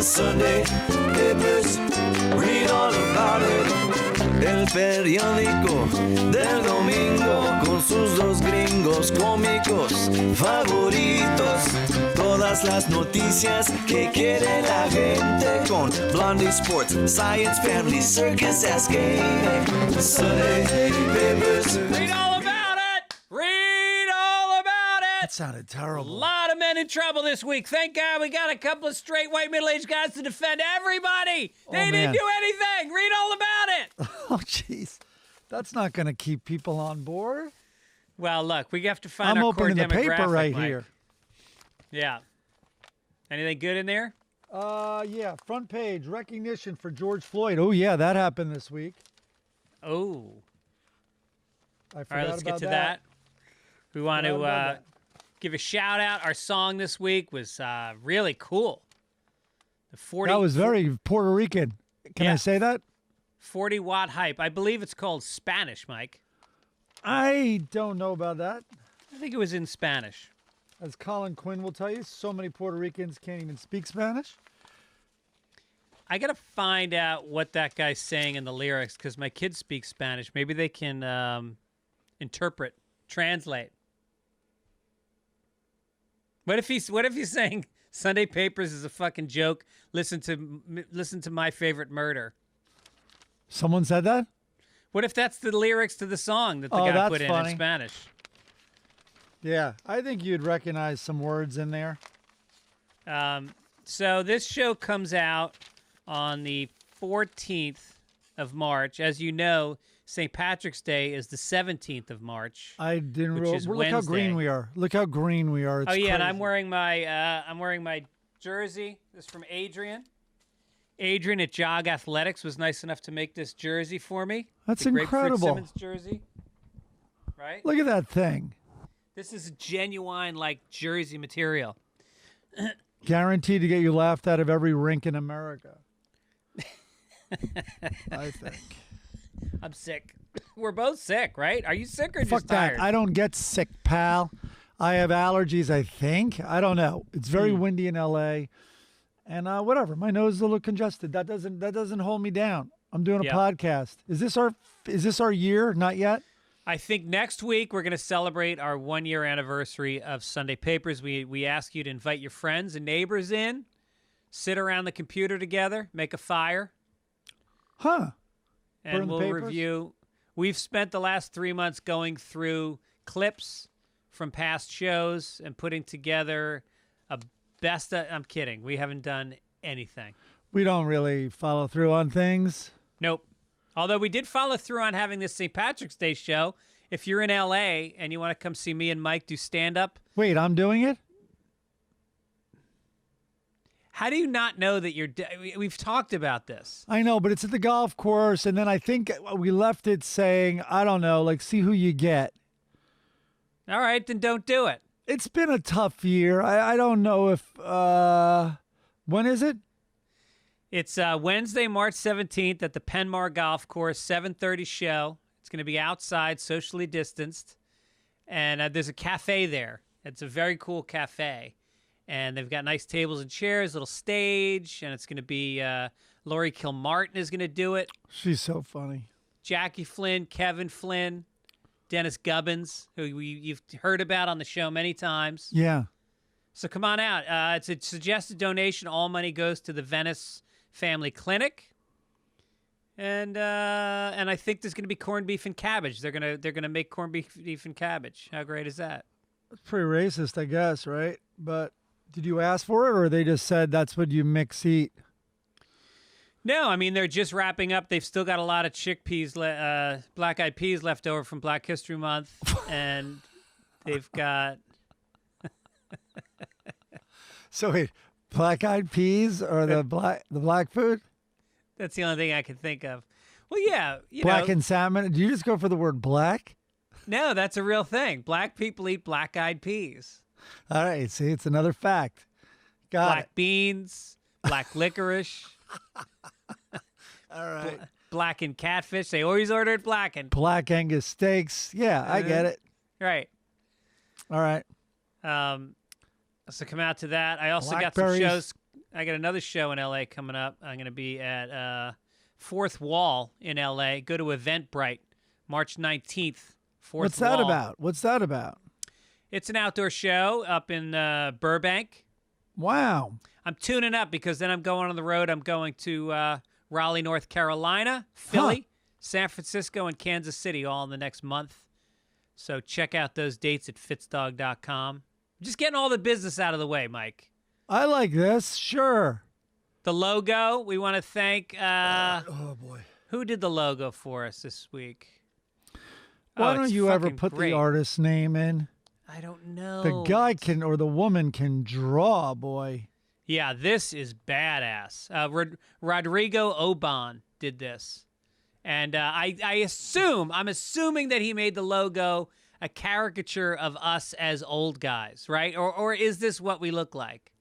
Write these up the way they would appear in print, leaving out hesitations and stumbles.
The Sunday papers, read all about it. El periódico del domingo con sus dos gringos cómicos favoritos. Todas las noticias que quiere la gente con Blondie Sports, Science, Family, Circus, Ask Game. Sunday papers. Read all about it! Read all about it! That sounded terrible. A lot of men in trouble this week. Thank God we got a couple of straight white middle-aged guys to defend everybody. They didn't do anything. Read all about it. Oh, jeez. That's not going to keep people on board. Well, look, we have to find I'm our core opening the demographic, paper right Mike. here. Yeah. Anything good in there? Yeah, front page, recognition for George Floyd. Oh, yeah, that happened this week. Oh. I forgot All right, let's get about to that. We want Forgot about to that. give a shout out. Our song this week was really cool. The 40 That was very Puerto Rican. Can Yeah. I say that? 40-watt hype. I believe it's called Spanish, Mike. I don't know about that. I think it was in Spanish. As Colin Quinn will tell you, so many Puerto Ricans can't even speak Spanish. I got to find out what that guy's saying in the lyrics because my kids speak Spanish. Maybe they can interpret, translate. What if he's saying Sunday Papers is a fucking joke? Listen to My Favorite Murder. Someone said that? What if that's the lyrics to the song that the Oh, guy that's put in funny. Spanish? Yeah, I think you'd recognize some words in there. So this show comes out on the 14th of March. As you know, St. Patrick's Day is the 17th of March. I didn't Which realize. is Look how green Wednesday. we are. Look how green we are. It's Oh yeah, and crazy. I'm wearing my jersey. This is from Adrian. Adrian at Jog Athletics was nice enough to make this jersey for me. That's the great incredible. Fitzsimmons jersey. Right? Look at that thing. This is genuine like jersey material. Guaranteed to get you laughed out of every rink in America. I think. I'm sick. We're both sick, right? Are you sick or Fuck just tired? that. I don't get sick, pal. I have allergies, I think. I don't know. It's very windy in LA. And whatever. My nose is a little congested. That doesn't hold me down. I'm doing a Yep. podcast. Is this our year? Not yet? I think next week we're going to celebrate our 1-year anniversary of Sunday Papers. We ask you to invite your friends and neighbors in, sit around the computer together, make a fire, Huh. and Burn the we'll papers? review. We've spent the last 3 months going through clips from past shows and putting together a best. I'm kidding. We haven't done anything. We don't really follow through on things. Nope. Although we did follow through on having this St. Patrick's Day show. If you're in LA and you want to come see me and Mike do stand-up, Wait, I'm doing it? how do you not know that we've talked about this? I know, but it's at the golf course, and then I think we left it saying, I don't know, like, see who you get. All right, then don't do it. It's been a tough year. I don't know if, when is it? It's Wednesday, March 17th at the Penmar Golf Course, 7:30 show. It's going to be outside, socially distanced, and there's a cafe there. It's a very cool cafe, and they've got nice tables and chairs, little stage, and it's going to be Lori Kilmartin is going to do it. She's so funny. Jackie Flynn, Kevin Flynn, Dennis Gibbons, who you've heard about on the show many times. Yeah. So come on out. It's a suggested donation. All money goes to the Venice Family Clinic, and I think there's going to be corned beef and cabbage. They're gonna make corned beef and cabbage. How great is that? It's pretty racist, I guess, right? But did you ask for it, or they just said that's what you mix eat? No, I mean they're just wrapping up. They've still got a lot of chickpeas, black-eyed peas left over from Black History Month, and they've got. So wait, black-eyed peas or the black food? That's the only thing I can think of. Well, yeah, Black and salmon. Do you just go for the word black? No, that's a real thing. Black people eat black-eyed peas. All right, see, it's another fact. Got Black beans, black licorice, All right. blackened catfish. They always order it blackened. Black Angus steaks. Yeah, I get it. Right. All right. So come out to that. I also got some Blackberries. shows I got another show in LA coming up. I'm going to be at Fourth Wall in LA. Go to Eventbrite, March 19th. What's that about? What's that about? It's an outdoor show up in Burbank. Wow. I'm tuning up because then I'm going on the road. I'm going to Raleigh, North Carolina, Philly, San Francisco, and Kansas City all in the next month. So check out those dates at fitzdog.com. Just getting all the business out of the way, Mike. I like this. Sure. The logo, we want to thank... oh, boy. Who did the logo for us this week? Why don't it's you ever fucking put great. the artist's name in? I don't know. The guy can, or the woman can draw, boy. Yeah, this is badass. Rodrigo Oban did this. And I'm assuming that he made the logo a caricature of us as old guys, right? Or is this what we look like?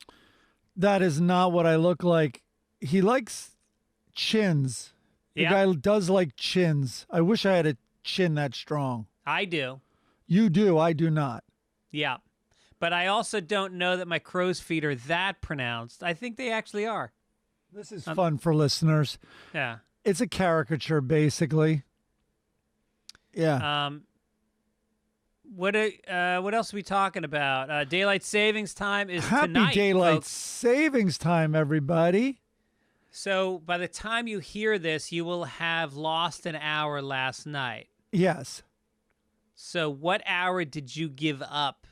That is not what I look like. He likes chins. The guy does like chins. I wish I had a chin that strong. I do. You do. I do not. Yeah. But I also don't know that my crow's feet are that pronounced. I think they actually are. This is fun for listeners. Yeah. It's a caricature, basically. Yeah. What else are we talking about? Daylight savings time is Happy tonight, daylight folks. savings time, everybody. So by the time you hear this, you will have lost an hour last night. Yes. So what hour did you give up?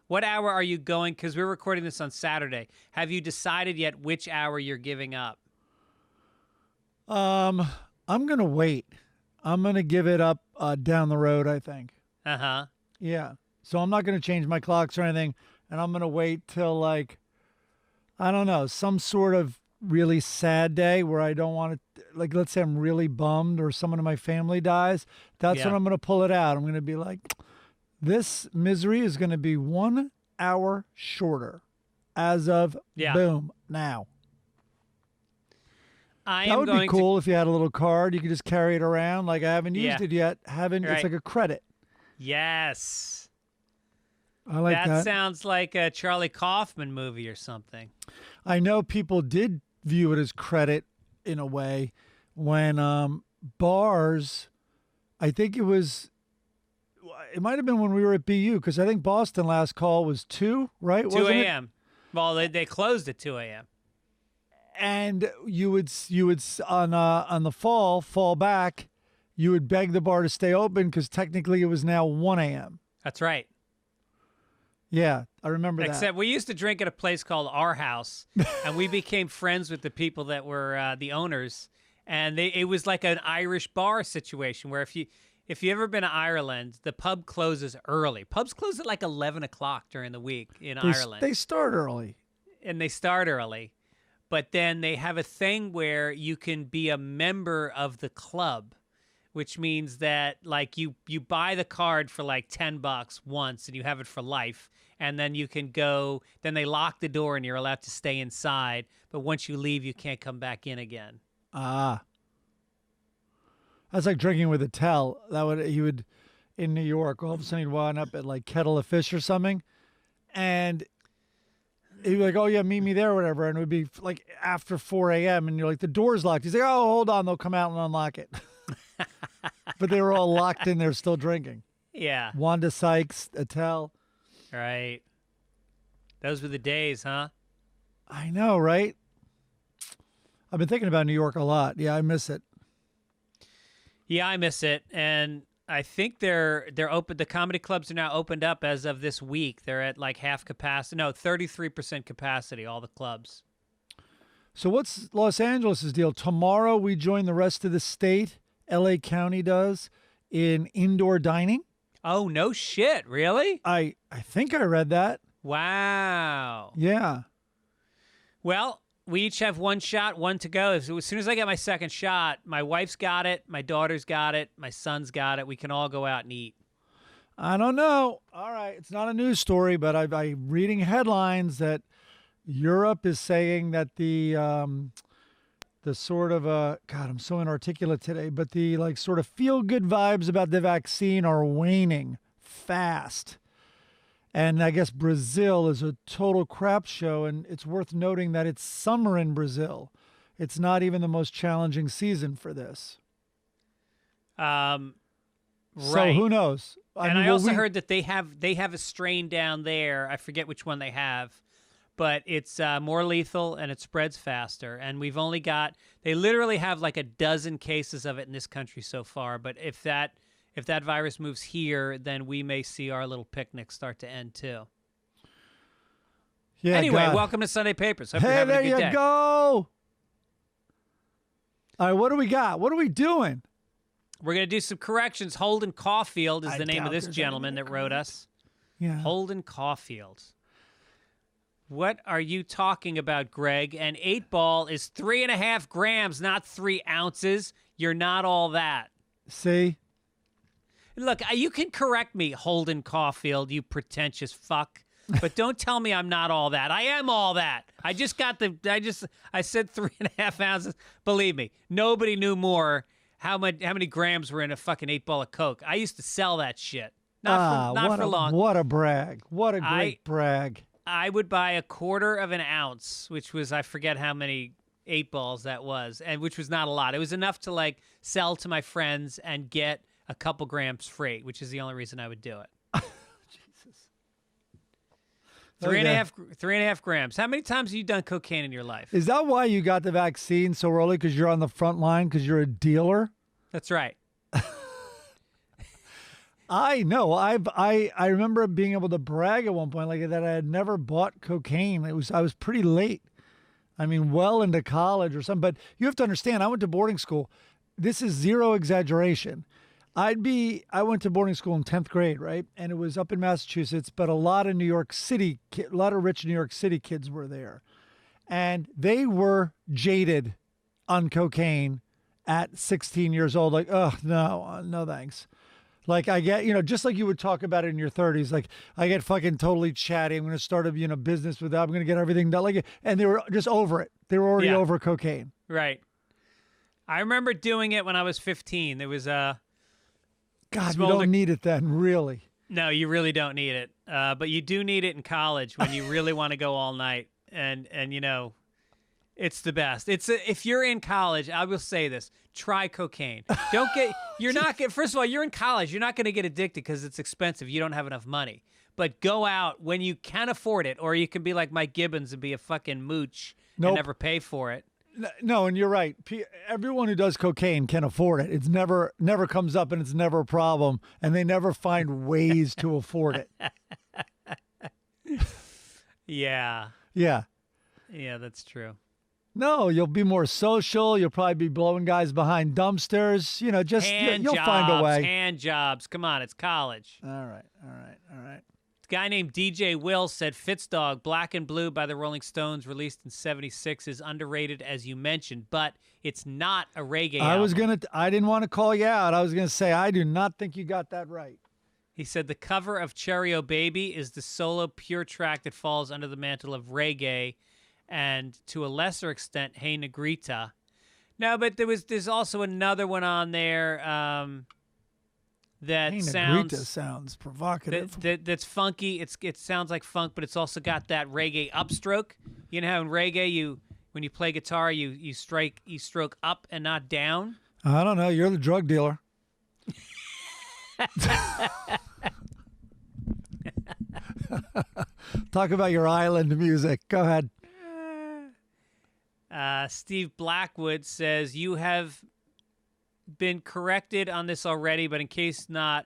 What hour are you going? Because we're recording this on Saturday. Have you decided yet which hour you're giving up? I'm going to wait. I'm going to give it up down the road, I think. Uh-huh. Yeah. So I'm not going to change my clocks or anything. And I'm going to wait till, like, I don't know, some sort of really sad day where I don't want to, like, let's say I'm really bummed or someone in my family dies. That's when I'm going to pull it out. I'm going to be like, this misery is going to be 1 hour shorter as of boom now. That would be cool if you had a little card. You could just carry it around. Like, I haven't used it yet. It's like a credit. Yes. I like that. That sounds like a Charlie Kaufman movie or something. I know people did view it as credit in a way when bars, I think it might have been when we were at BU, because I think Boston last call was 2, right? 2 a.m. Well, they closed at 2 a.m. And you would on the fall back, you would beg the bar to stay open because technically it was now 1 a.m. That's right. Yeah, I remember that. Except we used to drink at a place called Our House, and we became friends with the people that were the owners. And it was like an Irish bar situation where if you ever been to Ireland, the pub closes early. Pubs close at like 11 o'clock during the week in Ireland. They start early. And they start early. But then they have a thing where you can be a member of the club, which means that like you buy the card for like $10 once and you have it for life. And then you can go, then they lock the door and you're allowed to stay inside. But once you leave, you can't come back in again. Ah. That's like drinking with a tell. He would, in New York, all of a sudden he'd wind up at like Kettle of Fish or something. And he'd be like, oh, yeah, meet me there or whatever. And it would be like after 4 a.m. And you're like, the door's locked. He's like, oh, hold on. They'll come out and unlock it. But they were all locked in there still drinking. Yeah. Wanda Sykes, Attell. Right. Those were the days, huh? I know, right? I've been thinking about New York a lot. Yeah, I miss it. Yeah, I miss it. And I think they're open. The comedy clubs are now opened up as of this week. They're at like half capacity. No, 33% capacity, all the clubs. So what's Los Angeles' deal? Tomorrow we join the rest of the state, LA County does, in indoor dining. Oh, no shit. Really? I think I read that. Wow. Yeah. Well, we each have one shot, one to go. As soon as I get my second shot, my wife's got it, my daughter's got it, my son's got it. We can all go out and eat. I don't know. All right. It's not a news story, but I'm reading headlines that Europe is saying that the sort of, God, I'm so inarticulate today, but the like sort of feel-good vibes about the vaccine are waning fast. And I guess Brazil is a total crap show, and it's worth noting that it's summer in Brazil. It's not even the most challenging season for this. Right. So who knows? I also heard that they have a strain down there. I forget which one they have, but it's more lethal and it spreads faster. And we've only got, they literally have like a dozen cases of it in this country so far. But if that virus moves here, then we may see our little picnic start to end too. Yeah. Anyway, God. welcome to Sunday Papers. Hope you're Hey, having there a good you day. go. All right, what do we got? What are we doing? We're going to do some corrections. Holden Caulfield is I the name of doubt this there's gentleman anything that wrote us. Yeah. Holden Caulfield. What are you talking about, Greg? An 8-ball is 3.5 grams, not 3 ounces. You're not all that. See? Look, you can correct me, Holden Caulfield, you pretentious fuck. But don't tell me I'm not all that. I am all that. I said 3.5 ounces. Believe me, nobody knew more how many grams were in a fucking 8-ball of Coke. I used to sell that shit. Not for long. What a brag. What a great brag. I would buy 1/4 of an ounce, which was, I forget how many 8-balls that was, and which was not a lot. It was enough to like sell to my friends and get a couple grams free, which is the only reason I would do it. Jesus. 3.5 grams. How many times have you done cocaine in your life? Is that why you got the vaccine so early? Because you're on the front line? Because you're a dealer? That's right. I know. I remember being able to brag at one point like that I had never bought cocaine. I was pretty late. I mean, well into college or something. But you have to understand, I went to boarding school. This is zero exaggeration. I went to boarding school in 10th grade, right? And it was up in Massachusetts, but a lot of a lot of rich New York City kids were there. And they were jaded on cocaine at 16 years old. Like, oh, no thanks. Like I get, just like you would talk about it in your 30s, like I get fucking totally chatty. I'm going to start a, business with that. I'm going to get everything done. And they were just over it. They were already over cocaine. Right. I remember doing it when I was 15. There was a... God, you don't need it then, really. No, you really don't need it. But you do need it in college when you really want to go all night. And it's the best. If you're in college, I will say this, try cocaine. First of all, you're in college. You're not going to get addicted because it's expensive. You don't have enough money. But go out when you can afford it, or you can be like Mike Gibbons and be a fucking mooch and never pay for it. No, and you're right. Everyone who does cocaine can afford it. It's never comes up, and it's never a problem, and they never find ways to afford it. Yeah. Yeah. Yeah, that's true. No, you'll be more social. You'll probably be blowing guys behind dumpsters. You'll find a way. Hand jobs. Come on, it's college. All right. A guy named DJ Will said Fitzdog, Black and Blue by the Rolling Stones, released in 76, is underrated, as you mentioned, but it's not a reggae album. I didn't want to call you out. I was going to say, I do not think you got that right. He said the cover of Cherry O Baby is the solo pure track that falls under the mantle of reggae, and to a lesser extent, Hey Negrita. No, but there's also another one on there that Hey sounds... Negrita sounds provocative. That's funky. It sounds like funk, but it's also got that reggae upstroke. You know how in reggae, when you play guitar, you stroke up and not down? I don't know. You're the drug dealer. Talk about your island music. Go ahead. Steve Blackwood says, you have been corrected on this already, but in case not,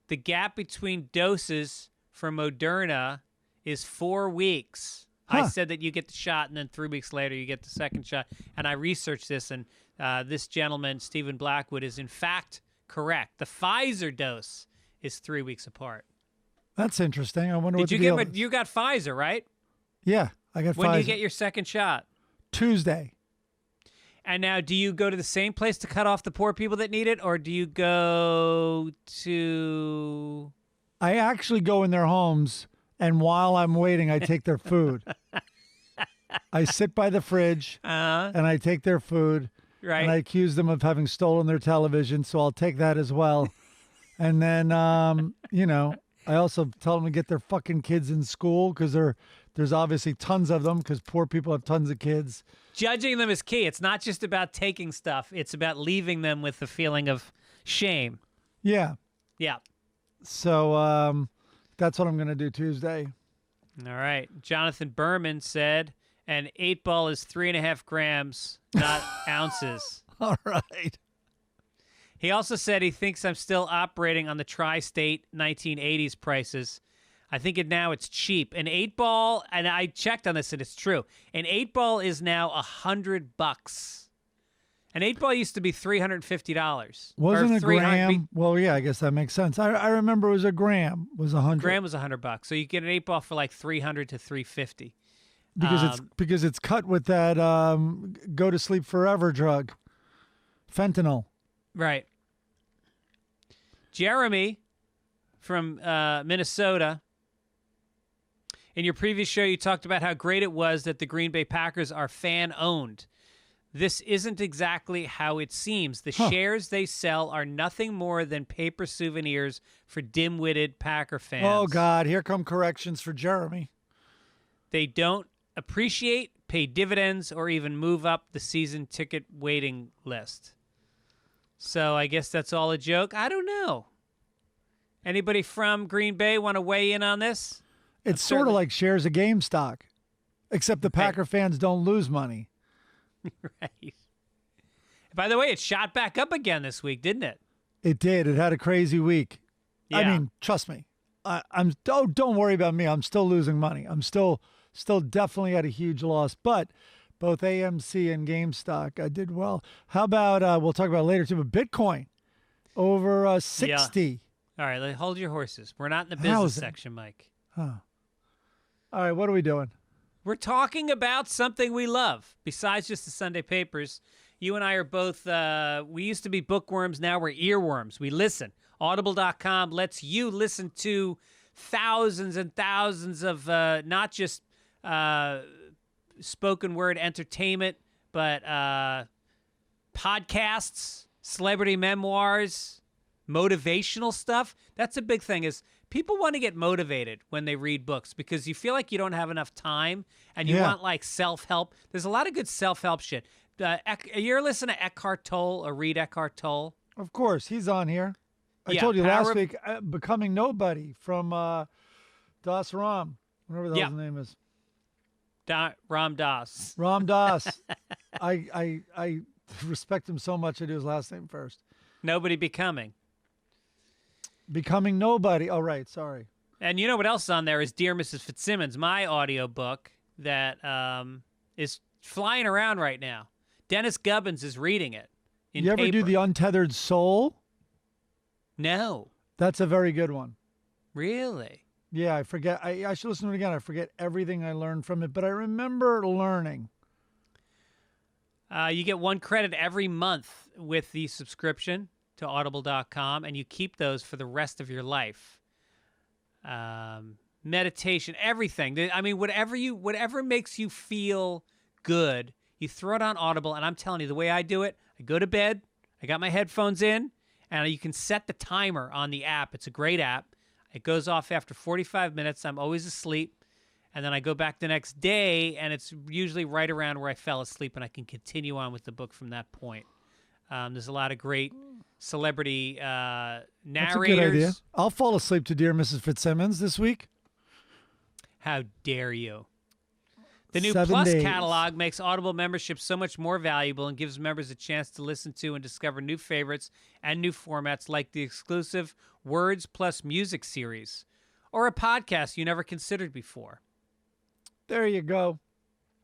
the gap between doses for Moderna is 4 weeks. I said that you get the shot, and then 3 weeks later you get the second shot. And I researched this, and this gentleman, Stephen Blackwood, is in fact correct. The Pfizer dose is 3 weeks apart. That's interesting. I wonder what the deal is. You got Pfizer, right? Yeah, I got Pfizer. When do you get your second shot? Tuesday. And now, do you go to the same place to cut off the poor people that need it, or do you go to... I actually go in their homes, and while I'm waiting, I take their food. I sit by the fridge, and I take their food, right? And I accuse them of having stolen their television, so I'll take that as well. And then, I also tell them to get their fucking kids in school because there's obviously tons of them because poor people have tons of kids. Judging them is key. It's not just about taking stuff. It's about leaving them with the feeling of shame. Yeah. Yeah. So that's what I'm going to do Tuesday. All right. Jonathan Berman said, an 8-ball is 3.5 grams, not ounces. All right. He also said he thinks I'm still operating on the tri-state 1980s prices. I think now it's cheap. An 8-ball, and I checked on this and it's true. An 8-ball is now $100. An 8-ball used to be $350. Wasn't a gram? Well, yeah, I guess that makes sense. I remember it was a gram. Was $100. Gram was $100. So you get an 8-ball for like $300 to $350. Because it's cut with that go to sleep forever drug, fentanyl. Right. Jeremy from Minnesota. In your previous show, you talked about how great it was that the Green Bay Packers are fan-owned. This isn't exactly how it seems. The shares they sell are nothing more than paper souvenirs for dim-witted Packer fans. Oh, God. Here come corrections for Jeremy. They don't appreciate, pay dividends, or even move up the season ticket waiting list. So I guess that's all a joke. I don't know. Anybody from Green Bay want to weigh in on this? It's sort of like shares of GameStop, except the Packer fans don't lose money. Right. By the way, it shot back up again this week, didn't it? It did. It had a crazy week. Yeah. I mean, trust me. Don't worry about me. I'm still losing money. I'm still definitely at a huge loss. But both AMC and GameStop did well. How about we'll talk about it later too. But Bitcoin over 60. Yeah. All right, hold your horses. We're not in the business section, Mike. Huh. All right, what are we doing? We're talking about something we love besides just the Sunday papers. You and I are both, we used to be bookworms. Now we're earworms. We listen. Audible.com lets you listen to thousands and thousands of not just spoken word entertainment, but podcasts, celebrity memoirs, motivational stuff. That's a big thing is people want to get motivated when they read books because you feel like you don't have enough time and you want like self-help. There's a lot of good self-help shit. You ever listen to Eckhart Tolle or read Eckhart Tolle? Of course, he's on here. I told you last week, Becoming Nobody from Das Ram, whatever the hell his name is. Ram Dass. Ram Dass. I respect him so much I do his last name first. Nobody Becoming. Becoming Nobody. Oh, right. Sorry. And you know what else is on there is Dear Mrs. Fitzsimmons, my audiobook that is flying around right now. Dennis Gibbons is reading it in You ever paper. do The Untethered Soul? No. That's a very good one. Really? Yeah, I forget. I should listen to it again. I forget everything I learned from it, but I remember learning. You get 1 credit every month with the subscription to audible.com, and you keep those for the rest of your life. Meditation, everything. I mean, whatever makes you feel good, you throw it on Audible, and I'm telling you, the way I do it, I go to bed, I got my headphones in, and you can set the timer on the app. It's a great app. It goes off after 45 minutes. I'm always asleep. And then I go back the next day, and it's usually right around where I fell asleep, and I can continue on with the book from that point. There's a lot of great celebrity narrators. That's a good idea. I'll fall asleep to Dear Mrs. Fitzsimmons this week. How dare you? The new 7 Plus days. catalog makes Audible membership so much more valuable and gives members a chance to listen to and discover new favorites and new formats like the exclusive Words Plus Music series or a podcast you never considered before. There you go.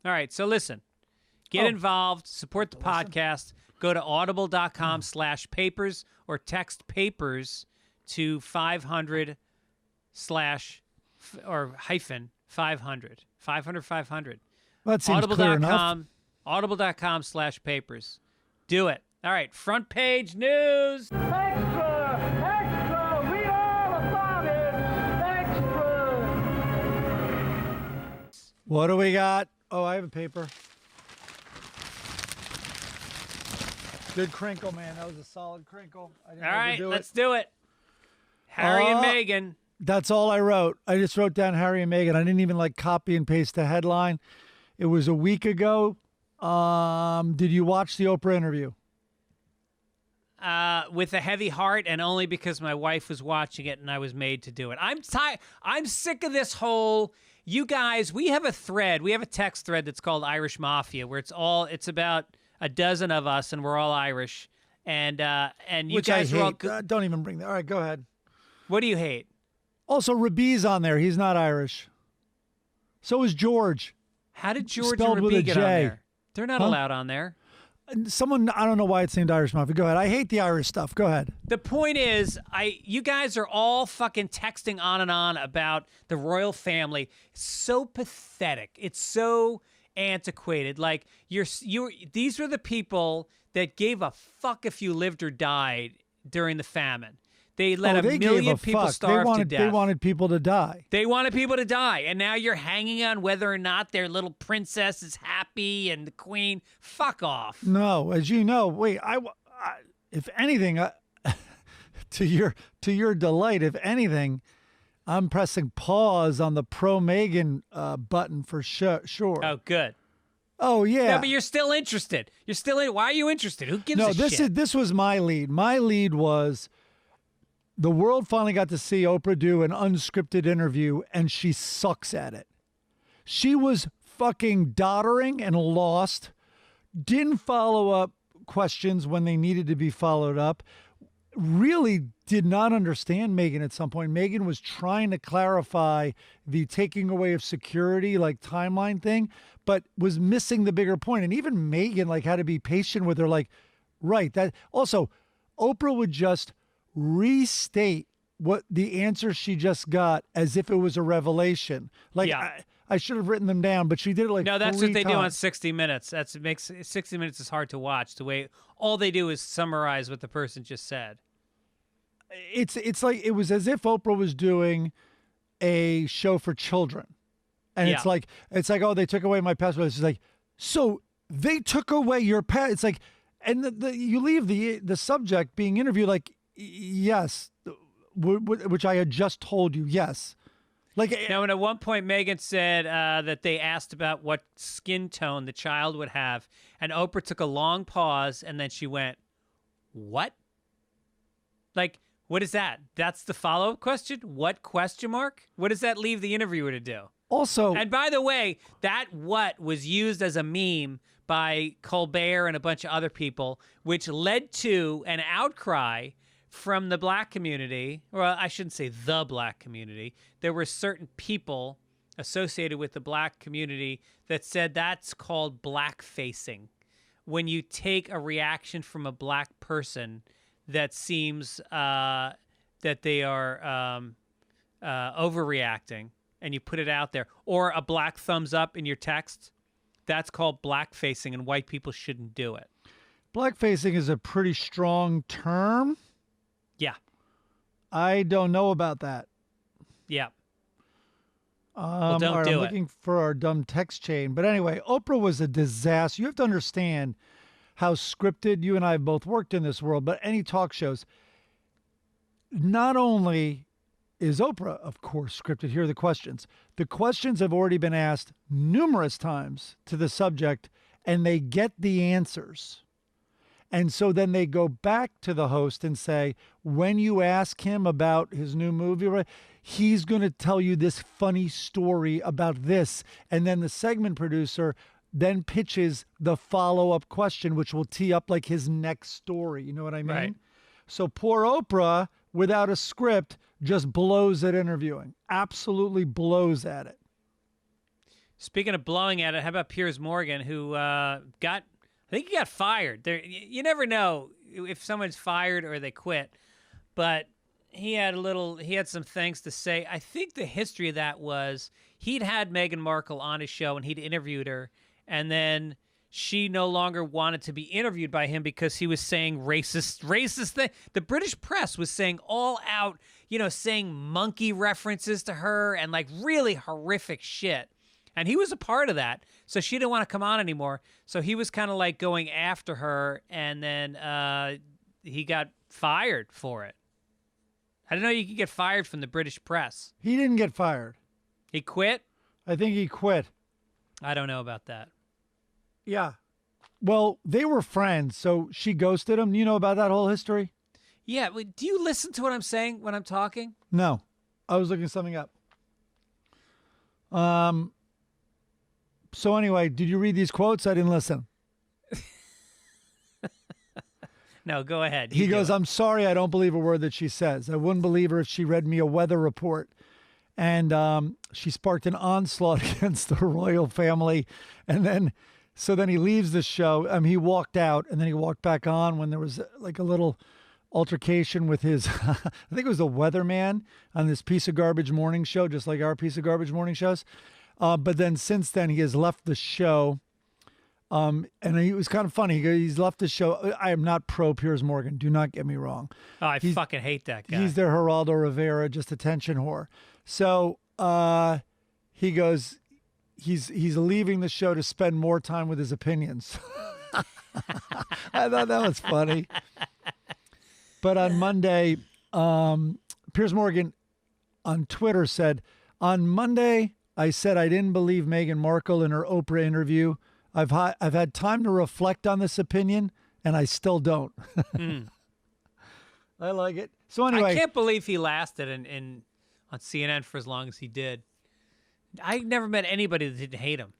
All right, so listen. Get involved. Support the podcast. Go to audible.com/papers or text papers to 500 or hyphen 500. 500. That seems clear enough. Audible.com/papers. Do it. All right, front page news. Extra! Extra! Read all about it! Extra! What do we got? Oh, I have a paper. Good crinkle, man. That was a solid crinkle. I didn't All right, overdo let's do it. Harry and Meghan. That's all I wrote. I just wrote down Harry and Meghan. I didn't even like copy and paste the headline. It was a week ago. Did you watch the Oprah interview? With a heavy heart, and only because my wife was watching it and I was made to do it. I'm tired. I'm sick of this whole. You guys, we have a thread. We have a text thread that's called Irish Mafia, where it's about a dozen of us, and we're all Irish. And you Which guys I are all. hate. Don't even bring that. All right, go ahead. What do you hate? Also, Rabi's on there. He's not Irish. So is George. How did George Spelled and with a Rabi get on J. there? They're not allowed on there. Someone, I don't know why it's named Irish Mafia. Go ahead. I hate the Irish stuff. Go ahead. The point is, you guys are all fucking texting on and on about the royal family. It's so pathetic. It's so antiquated. Like these were the people that gave a fuck if you lived or died during the famine. They let a million people starve to death. They wanted people to die. They wanted people to die, and now you're hanging on whether or not their little princess is happy and the queen. Fuck off. No, as you know, wait. If anything, to your delight, if anything, I'm pressing pause on the pro Meghan button for sure. Oh, good. Oh yeah. Yeah, but you're still interested. You're still in. Why are you interested? Who gives a shit? This was my lead. My lead was. The world finally got to see Oprah do an unscripted interview, and she sucks at it. She was fucking doddering and lost, didn't follow up questions when they needed to be followed up, really did not understand Meghan at some point. Meghan was trying to clarify the taking away of security, like timeline thing, but was missing the bigger point. And even Meghan had to be patient with her, right. That also, Oprah would just restate what the answer she just got as if it was a revelation. I should have written them down, but she did it no, that's 3 what they times. do on 60 Minutes. It makes 60 Minutes is hard to watch. The way all they do is summarize what the person just said. It's like it was as if Oprah was doing a show for children, and it's like oh, they took away my passport. It's like, so they took away your passport. It's like, and you leave the subject being interviewed like. Yes, which I had just told you. Yes. Now, and at one point, Meghan said that they asked about what skin tone the child would have, and Oprah took a long pause, and then she went, "What? What is that? That's the follow-up question? What question mark? What does that leave the interviewer to do?" Also, and by the way, that what was used as a meme by Colbert and a bunch of other people, which led to an outcry from the black community. Well, I shouldn't say the black community. There were certain people associated with the black community that said that's called blackfacing. When you take a reaction from a black person that seems that they are overreacting and you put it out there, or a black thumbs up in your text, that's called blackfacing, and white people shouldn't do it. Blackfacing is a pretty strong term. Yeah. I don't know about that. Yeah. Well, don't do I'm it. looking for our dumb text chain. But anyway, Oprah was a disaster. You have to understand how scripted, you and I have both worked in this world, but any talk shows, not only is Oprah, of course, scripted. Here are the questions. The questions have already been asked numerous times to the subject, and they get the answers. And so then they go back to the host and say, when you ask him about his new movie, he's going to tell you this funny story about this. And then the segment producer then pitches the follow-up question, which will tee up his next story. You know what I mean? Right. So poor Oprah, without a script, just blows at interviewing. Absolutely blows at it. Speaking of blowing at it, how about Piers Morgan, who I think he got fired. You never know if someone's fired or they quit, but he had some things to say. I think the history of that was he'd had Meghan Markle on his show and he'd interviewed her, and then she no longer wanted to be interviewed by him because he was saying racist thing. The British press was saying all out, saying monkey references to her and really horrific shit. And he was a part of that. So she didn't want to come on anymore. So he was kind of going after her, and then he got fired for it. I didn't know you could get fired from the British press. He didn't get fired. He quit? I think he quit. I don't know about that. Yeah. Well, they were friends, so she ghosted him. You know about that whole history? Yeah, but do you listen to what I'm saying when I'm talking? No. I was looking something up. So anyway, did you read these quotes? I didn't listen. No, go ahead. He You do goes, it. I'm sorry, I don't believe a word that she says. I wouldn't believe her if she read me a weather report. And she sparked an onslaught against the royal family. And then, so then he leaves the show. He walked out and then he walked back on when there was like a little altercation with his, I think it was the weatherman on this piece of garbage morning show, just like our piece of garbage morning shows. But then since then he has left the show. And it was kind of funny. He's left the show. I am not pro Piers Morgan. Do not get me wrong. Oh, I fucking hate that guy. He's their Geraldo Rivera, just attention whore. So he goes, he's leaving the show to spend more time with his opinions. I thought that was funny. But on Monday, Piers Morgan on Twitter said, on Monday, I said I didn't believe Meghan Markle in her Oprah interview. I've had time to reflect on this opinion, and I still don't. I like it. So anyway, I can't believe he lasted on CNN for as long as he did. I never met anybody that didn't hate him.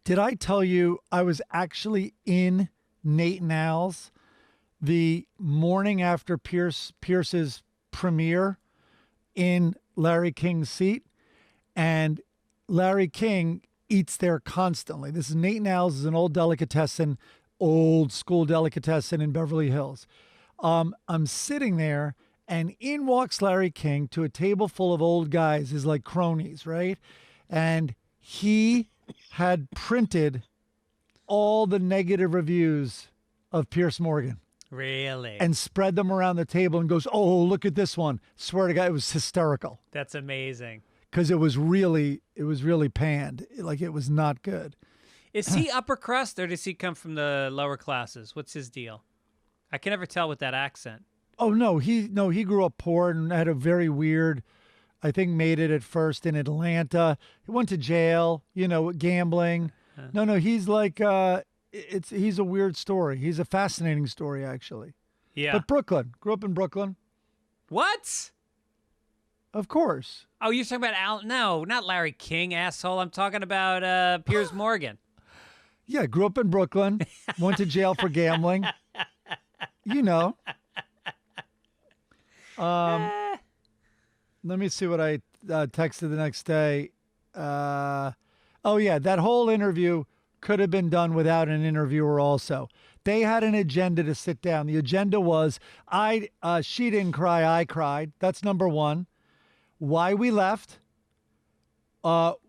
did I tell you I was actually in Nate and Al's the morning after Pierce's premiere in Larry King's seat, and Larry King eats there constantly. This is Nate and Al's, is an old delicatessen, old school delicatessen in Beverly Hills. I'm sitting there, and in walks Larry King to a table full of old guys, his like cronies, right? And he had printed all the negative reviews of Piers Morgan. Really? And spread them around the table and goes, oh, look at this one. Swear to God, it was hysterical. That's amazing. Because it was really panned. Like, it was not good. Is he upper crust or does he come from the lower classes? What's his deal? I can never tell with that accent. Oh, no, he grew up poor and had a very weird, I think made it at first in Atlanta. He went to jail, gambling. No, he's like, he's a weird story. He's a fascinating story, actually. Yeah. But Brooklyn, grew up in Brooklyn. What? Of course. Oh, you're talking about Al? No, not Larry King, asshole. I'm talking about Piers Morgan. Yeah, grew up in Brooklyn, went to jail for gambling. Let me see what I texted the next day. Oh, yeah, that whole interview could have been done without an interviewer also. They had an agenda to sit down. The agenda was, she didn't cry, I cried. That's number one. Why we left.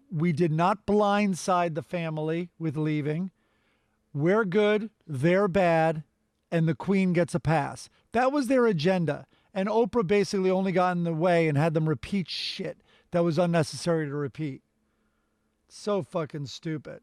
We did not blindside the family with leaving. We're good, they're bad, and the Queen gets a pass. That was their agenda. And Oprah basically only got in the way and had them repeat shit that was unnecessary to repeat. So fucking stupid.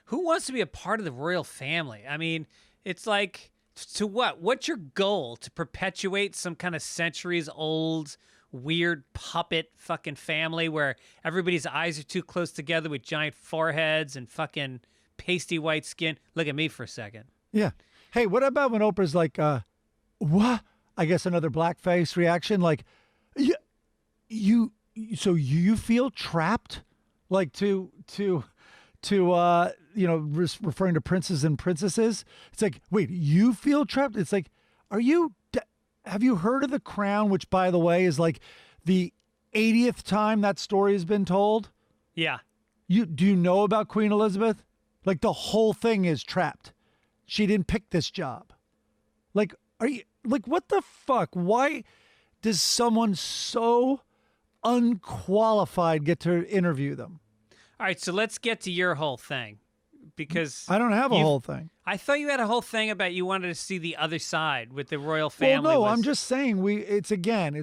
Who wants to be a part of the royal family? I mean, it's like, to what? What's your goal? To perpetuate some kind of centuries-old, weird puppet fucking family where everybody's eyes are too close together with giant foreheads and fucking pasty white skin? Look at me for a second. Yeah. Hey, what about when Oprah's like, what? I guess another blackface reaction, like, you feel trapped, like referring to princes and princesses. It's like, wait, you feel trapped? It's like, have you heard of The Crown, which, by the way, is like the 80th time that story has been told? Yeah. Do you know about Queen Elizabeth? Like, the whole thing is trapped. She didn't pick this job. Like, what the fuck? Why does someone so unqualified get to interview them? All right, so let's get to your whole thing. because I don't have a whole thing. I thought you had a whole thing about you wanted to see the other side with the royal family. Well, no, I'm just saying it's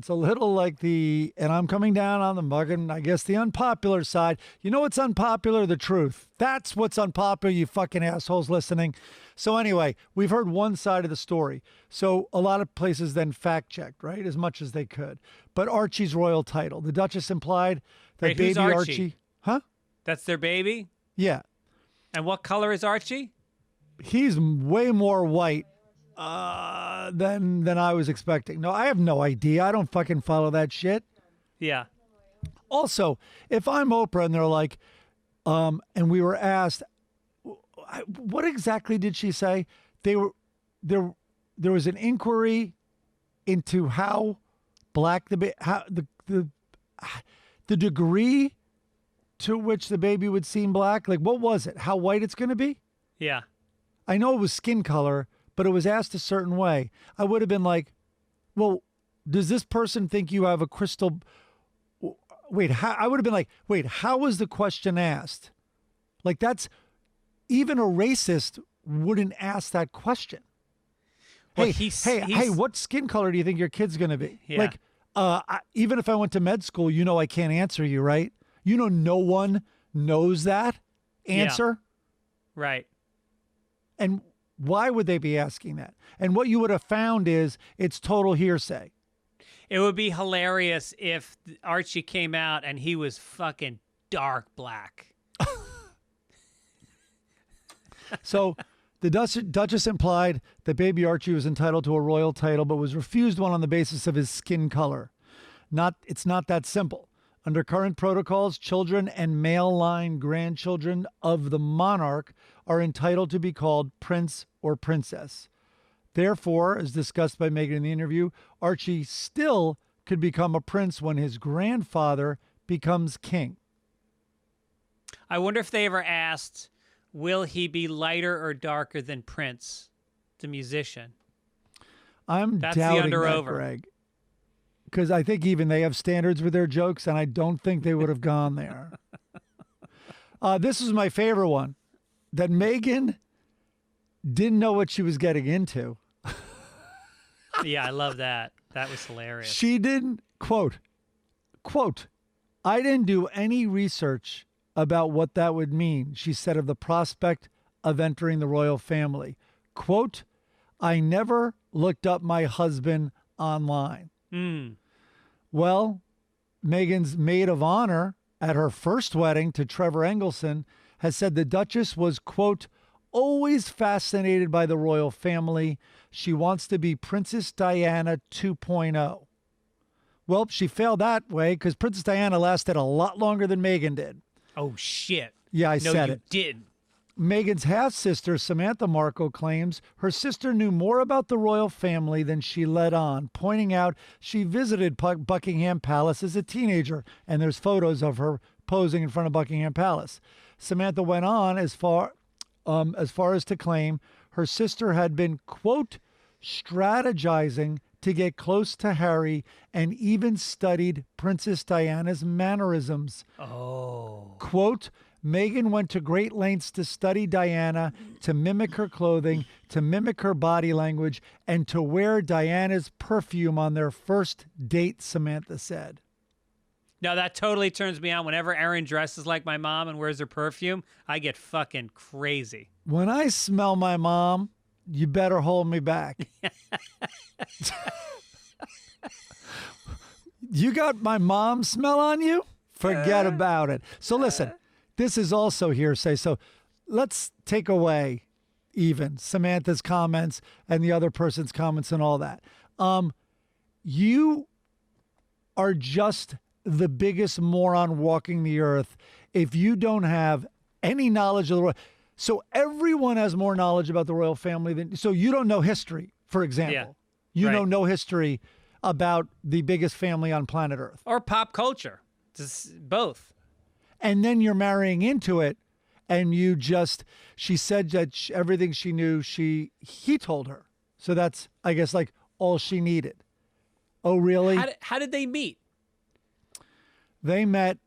a little like and I'm coming down on the fucking, I guess, the unpopular side. You know what's unpopular? The truth. That's what's unpopular, you fucking assholes listening. So anyway, we've heard one side of the story. So a lot of places then fact-checked, right, as much as they could. But Archie's royal title. The Duchess implied that Wait, who's baby Archie? Huh? That's their baby? Yeah. And what color is Archie? He's way more white than I was expecting. No, I have no idea. I don't fucking follow that shit. Yeah. Also, if I'm Oprah and they're like, and we were asked, what exactly did she say? There was an inquiry into how black the degree to which the baby would seem black. Like, what was it? How white it's going to be? Yeah. I know it was skin color, but it was asked a certain way. I would have been like, well, does this person think you have a crystal? Wait, I would have been like, wait, how was the question asked? Like, that's even a racist wouldn't ask that question. Well, Hey, what skin color do you think your kid's going to be? Yeah. Like, even if I went to med school, I can't answer you, right? No one knows that answer. Yeah. Right. And why would they be asking that? And what you would have found is it's total hearsay. It would be hilarious if Archie came out and he was fucking dark black. So the Duchess implied that baby Archie was entitled to a royal title, but was refused one on the basis of his skin color. It's not that simple. Under current protocols, children and male line grandchildren of the monarch are entitled to be called prince or princess. Therefore, as discussed by Meghan in the interview, Archie still could become a prince when his grandfather becomes king. I wonder if they ever asked, will he be lighter or darker than Prince, the musician? That's the doubting under-over. Greg. Because I think even they have standards with their jokes, and I don't think they would have gone there. This is my favorite one, that Meghan didn't know what she was getting into. Yeah, I love that. That was hilarious. She didn't, quote, I didn't do any research about what that would mean, she said of the prospect of entering the royal family. Quote, I never looked up my husband online. Well, Meghan's maid of honor at her first wedding to Trevor Engelson has said the Duchess was, quote, always fascinated by the royal family. She wants to be Princess Diana 2.0. Well, she failed that way because Princess Diana lasted a lot longer than Meghan did. Oh, shit. Yeah, I no, said you it. didn't. Meghan's half-sister, Samantha Markle, claims her sister knew more about the royal family than she let on, pointing out she visited Buckingham Palace as a teenager, and there's photos of her posing in front of Buckingham Palace. Samantha went on as far as to claim her sister had been, quote, strategizing to get close to Harry and even studied Princess Diana's mannerisms. Oh. Quote, Meghan went to great lengths to study Diana, to mimic her clothing, to mimic her body language, and to wear Diana's perfume on their first date, Samantha said. No, that totally turns me on. Whenever Erin dresses like my mom and wears her perfume, I get fucking crazy. When I smell my mom, you better hold me back. You got my mom smell on you? Forget about it. So listen, this is also hearsay. So let's take away even Samantha's comments and the other person's comments and all that. You are just the biggest moron walking the earth if you don't have any knowledge of the royal. So everyone has more knowledge about the royal family than. So you don't know history, for example. Yeah, you right. know no history about the biggest family on planet Earth. Or pop culture. Just both. And then you're marrying into it, and she said that everything she knew, he told her. So that's, I guess, like all she needed. Oh, really? How did they meet? They met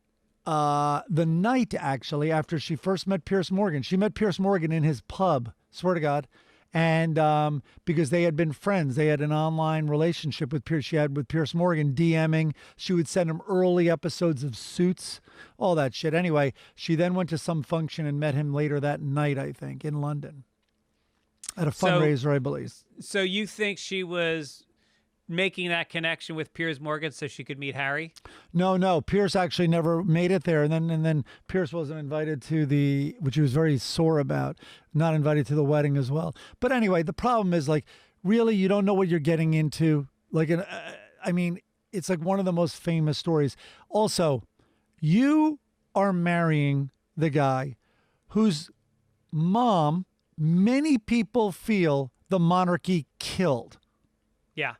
the night, actually, after she first met Pierce Morgan. She met Pierce Morgan in his pub, swear to God. And because they had been friends, they had an online relationship with Pierce. She had with Pierce Morgan, DMing. She would send him early episodes of Suits, all that shit. Anyway, she then went to some function and met him later that night, I think, in London at a fundraiser, I believe. So you think she was making that connection with Piers Morgan so she could meet Harry? No. Pierce actually never made it there, and then Pierce wasn't invited to the, which he was very sore about, not invited to the wedding as well. But anyway, the problem is, like, really, you don't know what you're getting into. Like, I mean, it's like one of the most famous stories. Also, you are marrying the guy whose mom, many people feel the monarchy killed. Yeah.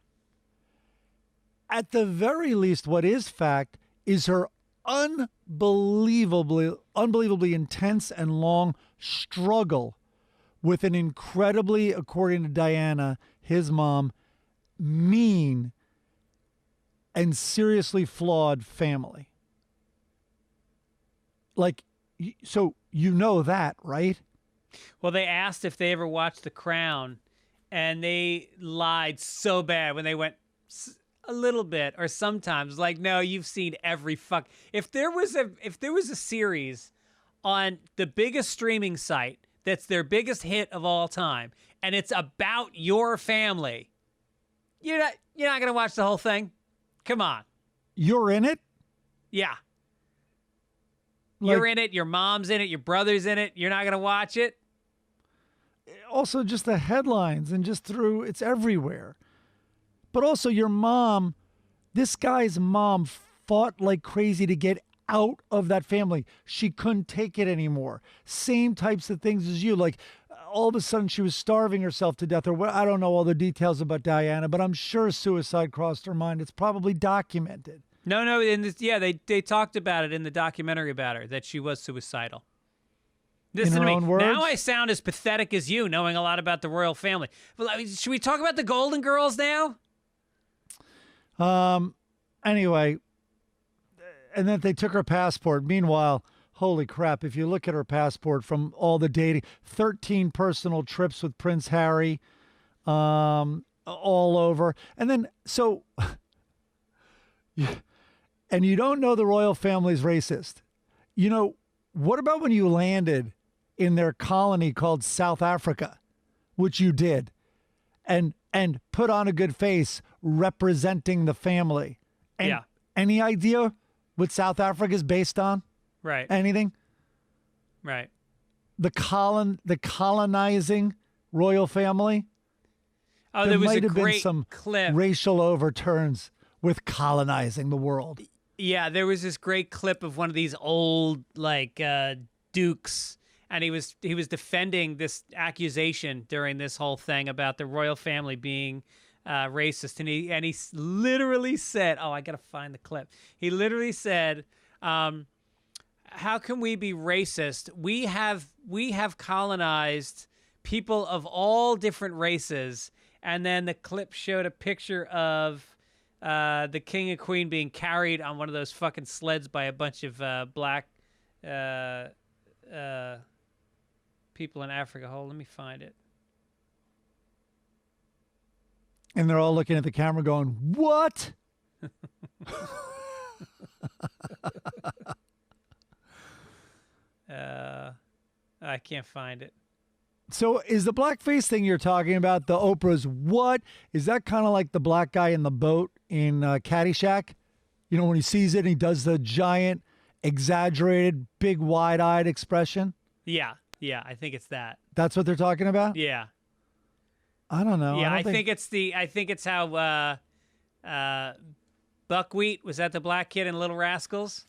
At the very least, what is fact is her unbelievably intense and long struggle with an incredibly, according to Diana, his mom, mean and seriously flawed family. Like, so you know that, right? Well, they asked if they ever watched The Crown, and they lied so bad when they went a little bit or sometimes. Like, no, you've seen every fuck. If there was a series on the biggest streaming site that's their biggest hit of all time, and it's about your family, you're not gonna watch the whole thing. Come on. You're in it? Yeah. Like, You're in it, your mom's in it, your brother's in it, you're not gonna watch it? also just the headlines and just through, it's everywhere. But also your mom, this guy's mom fought like crazy to get out of that family. She couldn't take it anymore. Same types of things as you. Like, all of a sudden she was starving herself to death, or what? I don't know all the details about Diana, but I'm sure suicide crossed her mind. It's probably documented. No, they talked about it in the documentary about her, that she was suicidal. Listen to me. own words? Now I sound as pathetic as you, knowing a lot about the royal family. But should we talk about the Golden Girls now? Anyway, and then they took her passport. Meanwhile, holy crap, if you look at her passport from all the dating, 13 personal trips with Prince Harry, all over. And then, so, and you don't know the royal family's racist. You know, what about when you landed in their colony called South Africa, which you did, and put on a good face representing the family? And Yeah. Any idea what South Africa is based on? Right. Anything? Right. The colonizing royal family? Oh, there was might a have been great some clip. racial overturns with colonizing the world. Yeah, there was this great clip of one of these old dukes, and he was defending this accusation during this whole thing about the royal family being racist, and he literally said, "Oh, I gotta find the clip." He literally said, "How can we be racist? We have colonized people of all different races." And then the clip showed a picture of the king and queen being carried on one of those fucking sleds by a bunch of black people in Africa. Hold, let me find it. And they're all looking at the camera going, what? I can't find it. So is the blackface thing you're talking about, the Oprah's what? Is that kind of like the black guy in the boat in Caddyshack? You know, when he sees it and he does the giant, exaggerated, big, wide-eyed expression? Yeah, I think it's that. That's what they're talking about? Yeah. I don't know. Yeah, I think it's how Buckwheat, was that the black kid in Little Rascals?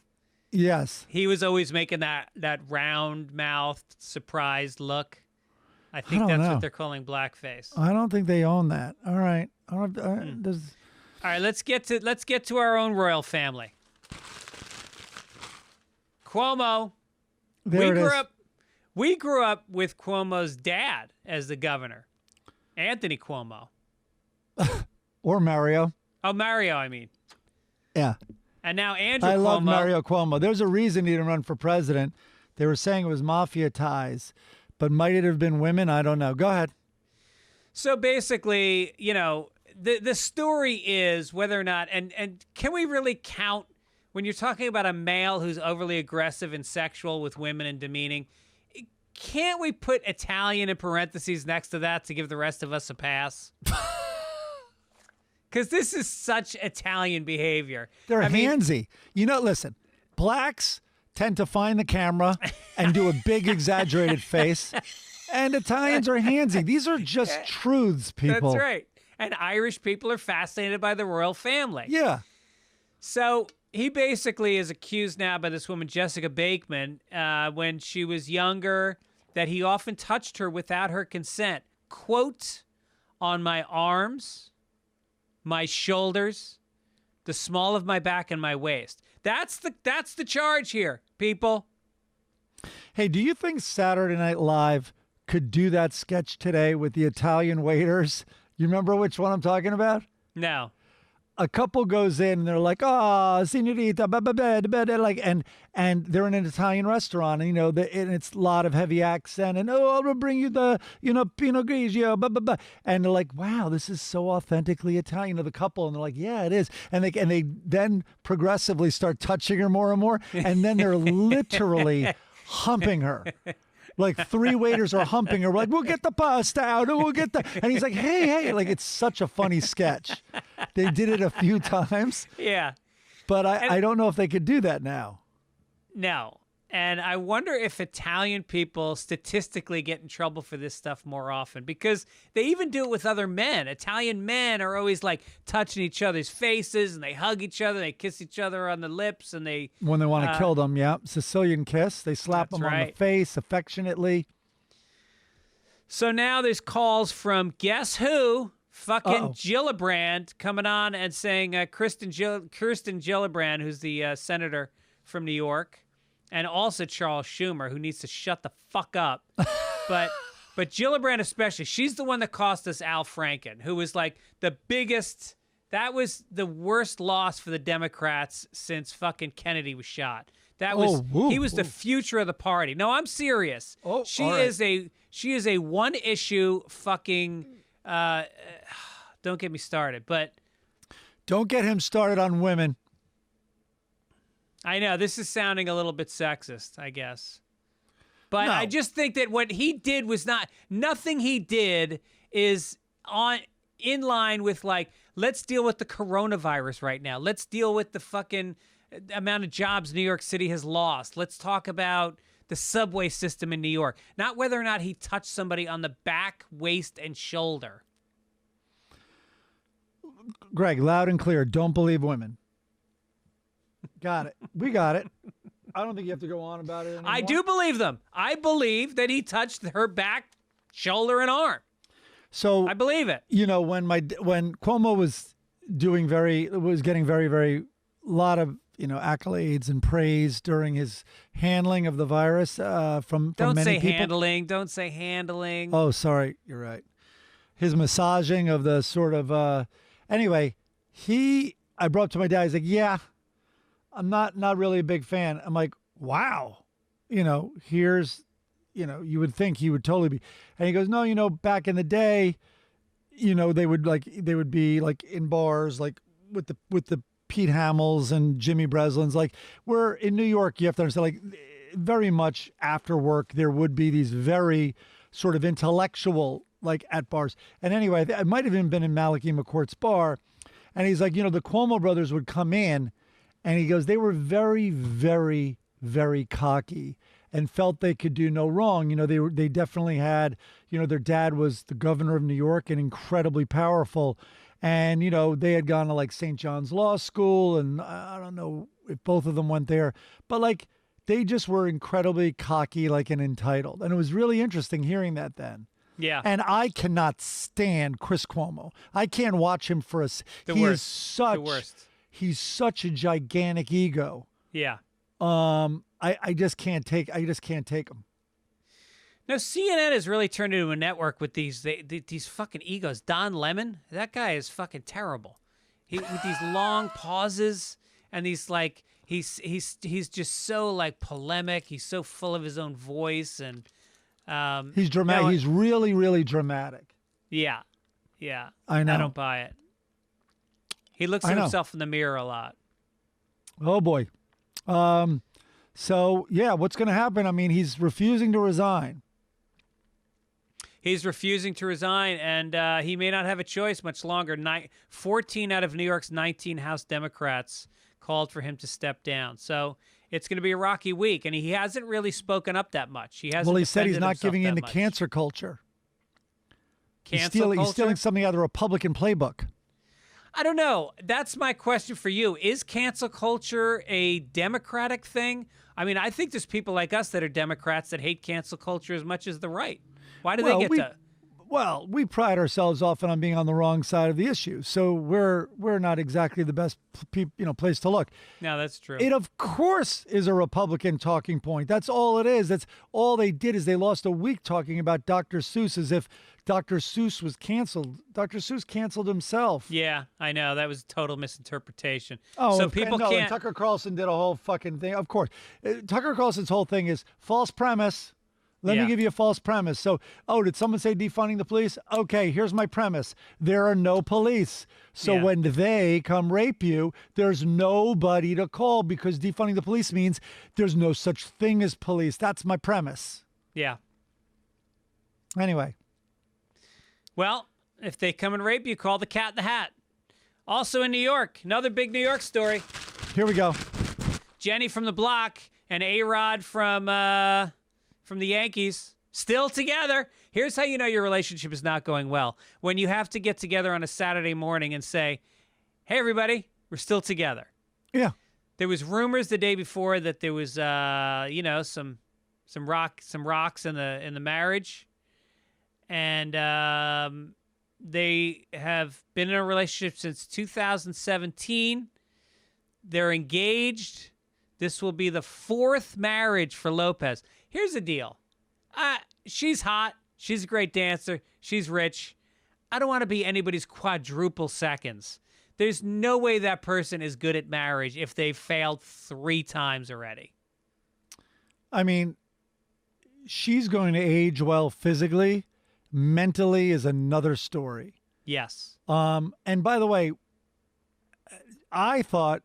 Yes. He was always making that round-mouthed, surprised look. I think that's what they're calling blackface. I don't think they own that. All right. All right, let's get to our own royal family. Cuomo. We grew up with Cuomo's dad as the governor, Anthony Cuomo. Or Mario. Oh, Mario, I mean. Yeah. And now Andrew I Cuomo. love Mario Cuomo. There's a reason he didn't run for president. They were saying it was mafia ties, but might it have been women? I don't know. Go ahead. So basically, the story is whether or not, and can we really count when you're talking about a male who's overly aggressive and sexual with women and demeaning? Can't we put Italian in parentheses next to that to give the rest of us a pass? Because this is such Italian behavior. They're handsy. Listen, blacks tend to find the camera and do a big exaggerated face, and Italians are handsy. These are just truths, people. That's right. And Irish people are fascinated by the royal family. Yeah. So he basically is accused now by this woman, Jessica Bakeman, when she was younger, that he often touched her without her consent. Quote, on my arms, my shoulders, the small of my back, and my waist. That's the charge here, people. Hey, do you think Saturday Night Live could do that sketch today with the Italian waiters? You remember which one I'm talking about? No. A couple goes in and they're like, "Oh, signorita, like," and they're in an Italian restaurant, and and it's a lot of heavy accent, and I'll bring you the Pinot Grigio, and they're like, "Wow, this is so authentically Italian." The couple, and they're like, "Yeah, it is," and they then progressively start touching her more and more, and then they're literally humping her. Like 3 waiters are humping her. We're like, "We'll get the pasta out, and we'll get the," and he's like, hey, like it's such a funny sketch. They did it a few times. Yeah. But I don't know if they could do that now. No. And I wonder if Italian people statistically get in trouble for this stuff more often, because they even do it with other men. Italian men are always like touching each other's faces, and they hug each other, they kiss each other on the lips, and they... When they want to kill them, yeah. Sicilian kiss. They slap them on the face affectionately. So now there's calls from guess who? Fucking Gillibrand coming on and saying Kirsten Gillibrand, who's the senator from New York, and also Charles Schumer, who needs to shut the fuck up. But Gillibrand especially, she's the one that cost us Al Franken, who was like the biggest, that was the worst loss for the Democrats since fucking Kennedy was shot. That was, he was the future of the party. No, I'm serious. She is a one issue fucking, don't get me started, but. Don't get him started on women. I know, this is sounding a little bit sexist, I guess. But No. I just think that what he did was nothing he did is in line with, like, let's deal with the coronavirus right now. Let's deal with the fucking amount of jobs New York City has lost. Let's talk about the subway system in New York. Not whether or not he touched somebody on the back, waist, and shoulder. Greg, loud and clear. Don't believe women. Got it. We got it. I don't think you have to go on about it anymore. I do believe them. I believe that he touched her back, shoulder, and arm. So I believe it. When Cuomo was getting very, very lot of accolades and praise during his handling of the virus from Don't many say people. handling. Don't say handling. Oh, sorry, you're right. His massaging of the sort of anyway. I brought up to my dad. He's like, "Yeah, I'm not really a big fan." I'm like, "Wow, here's." You would think he would totally be. And he goes, "No, back in the day, they would be like in bars, like with the Pete Hamills and Jimmy Breslin's. Like, we're in New York, you have to understand, like, very much after work, there would be these very sort of intellectual, like, at bars." And anyway, it might have even been in Malachi McCourt's bar. And he's like, the Cuomo brothers would come in, and he goes, they were very, very, very cocky and felt they could do no wrong. They definitely had, their dad was the governor of New York and incredibly powerful. And, they had gone to like St. John's Law School, and I don't know if both of them went there, but like they just were incredibly cocky, like, and entitled. And it was really interesting hearing that then. Yeah. And I cannot stand Chris Cuomo. I can't watch him for The worst. He's such a gigantic ego. Yeah. I just can't take him. No, CNN has really turned into a network with these fucking egos. Don Lemon, that guy is fucking terrible. With these long pauses and he's like he's just so like polemic. He's so full of his own voice, and he's dramatic. He's really, really dramatic. Yeah, yeah. I know. I don't buy it. He looks at himself in the mirror a lot. Oh boy. So yeah, what's going to happen? I mean, he's refusing to resign. He's refusing to resign, and he may not have a choice much longer. 14 out of New York's 19 House Democrats called for him to step down. So it's going to be a rocky week, and he hasn't really spoken up that much. He hasn't. Well, he said he's not giving in to much. Cancer culture. Cancel culture? He's stealing something out of the Republican playbook. I don't know. That's my question for you. Is cancel culture a Democratic thing? I mean, I think there's people like us that are Democrats that hate cancel culture as much as the right. Why do they get to? Well, we pride ourselves often on being on the wrong side of the issue, so we're not exactly the best place to look. No, that's true. It of course is a Republican talking point. That's all it is. That's all they did is they lost a week talking about Dr. Seuss as if Dr. Seuss was canceled. Dr. Seuss canceled himself. Yeah, I know. That was a total misinterpretation. Oh, so people and can't. Tucker Carlson did a whole fucking thing. Of course, Tucker Carlson's whole thing is false premise. Let me give you a false premise. So, did someone say defunding the police? Okay, here's my premise. There are no police. So when they come rape you, there's nobody to call because defunding the police means there's no such thing as police. That's my premise. Yeah. Anyway. Well, if they come and rape you, call the Cat in the Hat. Also in New York, another big New York story. Here we go. Jenny from the Block and A-Rod from the Yankees, still together. Here's how you know your relationship is not going well. When you have to get together on a Saturday morning and say, hey, everybody, we're still together. Yeah. There was rumors the day before that there was, some rocks in the marriage. And they have been in a relationship since 2017. They're engaged. This will be the 4th marriage for Lopez. Here's the deal. She's hot. She's a great dancer. She's rich. I don't want to be anybody's quadruple seconds. There's no way that person is good at marriage if they've failed 3 times already. I mean, she's going to age well physically. Mentally is another story. Yes. And by the way, I thought,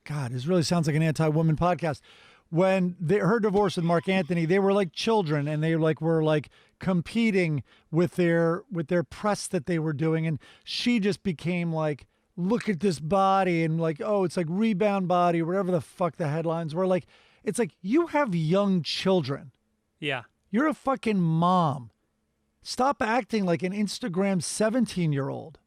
God, this really sounds like an anti-woman podcast. When her divorce with Mark Anthony, they were like children, and they were competing with their press that they were doing, and she just became like, look at this body, and it's like rebound body, whatever the fuck the headlines were. Like, it's like, you have young children. Yeah. You're a fucking mom. Stop acting like an Instagram 17-year-old.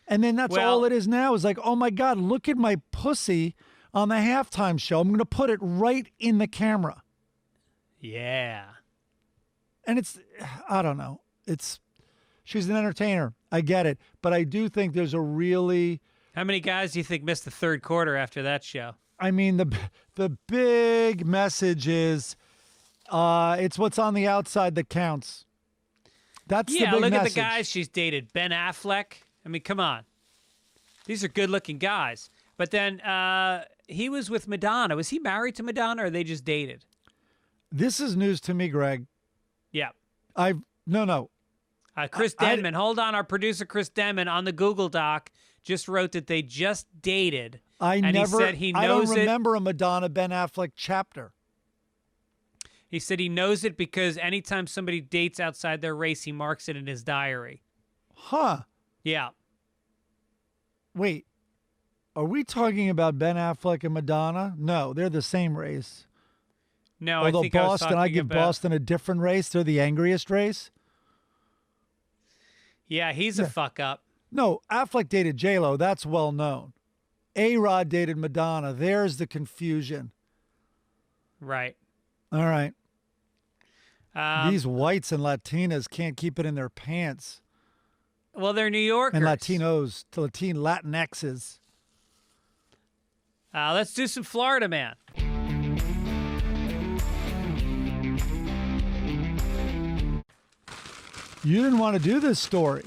And then that's all it is now is like, oh my God, look at my pussy on the halftime show. I'm going to put it right in the camera. Yeah. And I don't know. She's an entertainer. I get it. But I do think there's a really... How many guys do you think missed the 3rd quarter after that show? I mean, the big message is it's what's on the outside that counts. That's the big look message. at the guys she's dated. Ben Affleck. I mean, come on. These are good-looking guys. But then he was with Madonna. Was he married to Madonna, or they just dated? This is news to me, Greg. Yeah. No. Chris Denman. Hold on. Our producer, Chris Denman, on the Google Doc, just wrote that they just dated. He said he knows I don't remember a Madonna Ben Affleck chapter. He said he knows it because anytime somebody dates outside their race, he marks it in his diary. Huh. Yeah. Wait. Are we talking about Ben Affleck and Madonna? No, they're the same race. No, although I think I give Boston a different race. They're the angriest race. Yeah, he's a fuck up. No, Affleck dated J-Lo. That's well known. A-Rod dated Madonna. There's the confusion. Right. All right. These whites and Latinas can't keep it in their pants. Well, they're New Yorkers. And Latinos, to Latinxes. Let's do some Florida Man. You didn't want to do this story.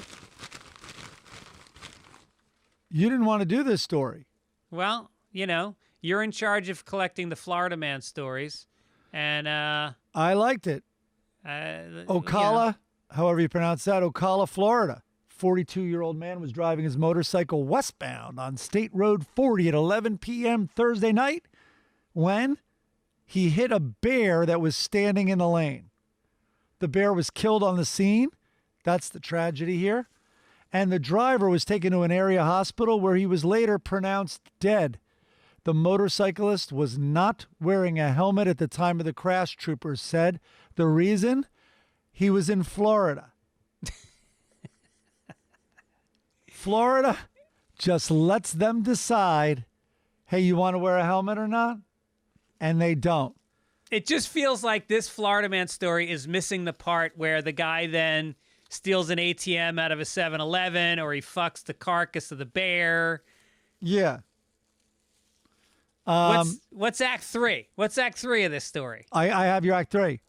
Well, you're in charge of collecting the Florida Man stories, and I liked it. Ocala, however you pronounce that, Ocala, Florida. 42-year-old man was driving his motorcycle westbound on State Road 40 at 11 p.m. Thursday night when he hit a bear that was standing in the lane. The bear was killed on the scene. That's the tragedy here. And the driver was taken to an area hospital where he was later pronounced dead. The motorcyclist was not wearing a helmet at the time of the crash, troopers said. The reason? He was in Florida. Florida just lets them decide, hey, you want to wear a helmet or not? And they don't. It just feels like this Florida Man story is missing the part where the guy then steals an ATM out of a 7-Eleven or he fucks the carcass of the bear. Yeah. What's Act 3? What's Act 3 of this story? I have your Act 3.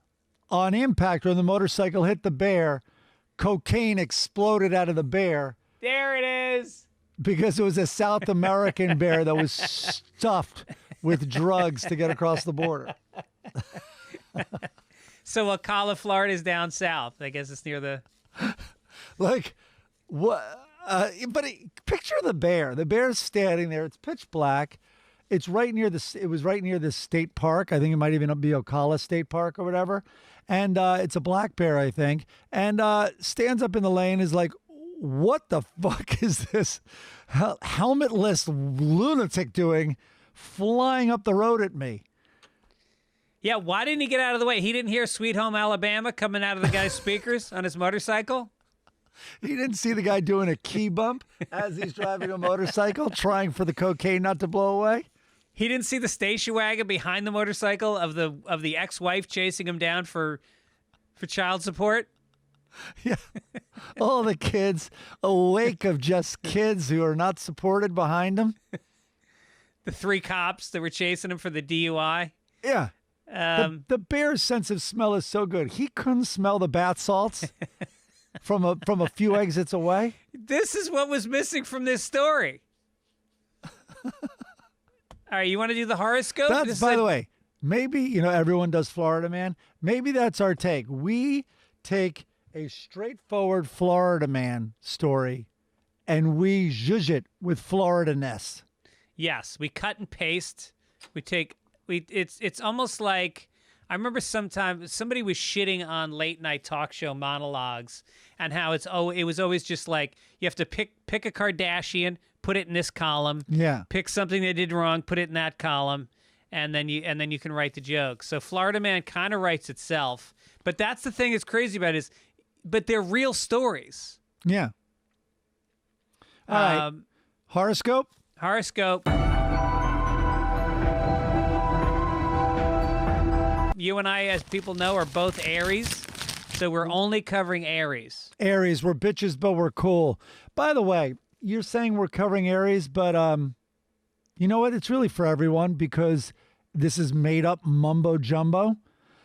On impact, when the motorcycle hit the bear, cocaine exploded out of the bear. There it is. Because it was a South American bear that was stuffed with drugs to get across the border. So Ocala, Florida is down south. I guess it's near the... Like, what? Picture the bear. The bear's standing there. It's pitch black. It's right near the. It was right near the state park. I think it might even be Ocala State Park or whatever. And it's a black bear, I think. And stands up in the lane, is like, what the fuck is this helmetless lunatic doing flying up the road at me? Yeah, why didn't he get out of the way? He didn't hear Sweet Home Alabama coming out of the guy's speakers on his motorcycle? He didn't see the guy doing a key bump as he's driving a motorcycle, trying for the cocaine not to blow away? He didn't see the station wagon behind the motorcycle of the ex-wife chasing him down for child support? Yeah. All the kids, a wake of just kids who are not supported behind him. The 3 cops that were chasing him for the DUI? Yeah. The bear's sense of smell is so good. He couldn't smell the bath salts from a few exits away. This is what was missing from this story. All right, you want to do the horoscope? That's, by the way, maybe, everyone does Florida Man. Maybe that's our take. We take a straightforward Florida Man story and we zhuzh it with Florida-ness. Yes, we cut and paste. It's almost like, I remember sometimes somebody was shitting on late night talk show monologues and how it was always just like, you have to pick a Kardashian, put it in this column. Yeah. Pick something they did wrong, put it in that column, and then you can write the joke. So Florida Man kind of writes itself. But that's the thing that's crazy about it but they're real stories. Yeah. All right. Horoscope? Horoscope. You and I, as people know, are both Aries, so we're only covering Aries. Aries, we're bitches, but we're cool. By the way, you're saying we're covering Aries, but you know what? It's really for everyone because this is made up mumbo jumbo.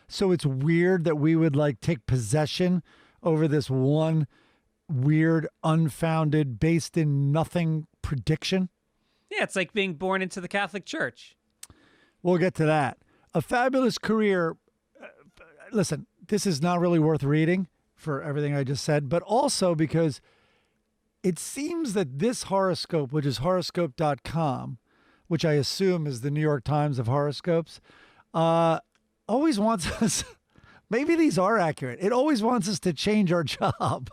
So it's weird that we would take possession over this one weird, unfounded, based in nothing prediction. Yeah, it's like being born into the Catholic Church. We'll get to that. A fabulous career. Listen, this is not really worth reading for everything I just said, but also because it seems that this horoscope, which is horoscope.com, which I assume is the New York Times of horoscopes, always wants us, maybe these are accurate, it always wants us to change our job.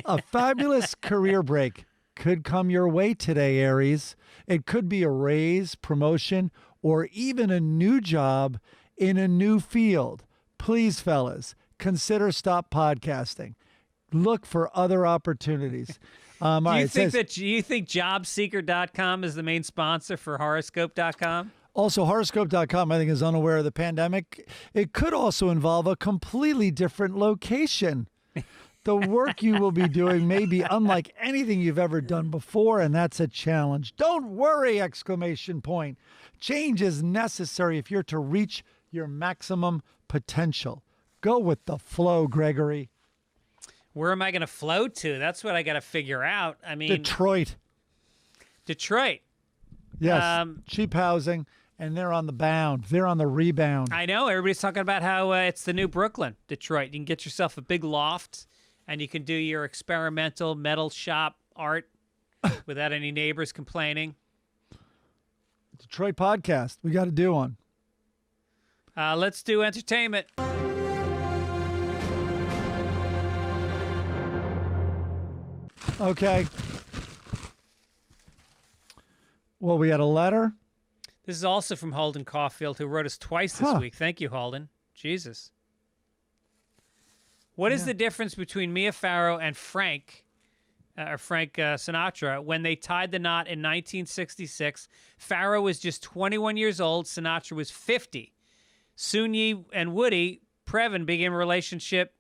A fabulous career break could come your way today, Aries. It could be a raise, promotion, or even a new job in a new field. Please, fellas, consider stop podcasting. Look for other opportunities. Do you think jobseeker.com is the main sponsor for horoscope.com? Also, horoscope.com, I think, is unaware of the pandemic. It could also involve a completely different location. The work you will be doing may be unlike anything you've ever done before, and that's a challenge. Don't worry! ! Change is necessary if you're to reach your maximum potential. Go with the flow, Gregory. Where am I going to flow to? That's what I got to figure out. I mean, Detroit. Yes, cheap housing, and they're on the bound. They're on the rebound. I know. Everybody's talking about how it's the new Brooklyn, Detroit. You can get yourself a big loft, and you can do your experimental metal shop art without any neighbors complaining. Detroit podcast. We got to do one. Let's do entertainment. Okay. Well, we had a letter. This is also from Holden Caulfield, who wrote us twice this week. Thank you, Holden. Jesus. What is the difference between Mia Farrow and Frank Sinatra when they tied the knot in 1966? Farrow was just 21 years old. Sinatra was 50. Soon-Yi and Woody Previn began a relationship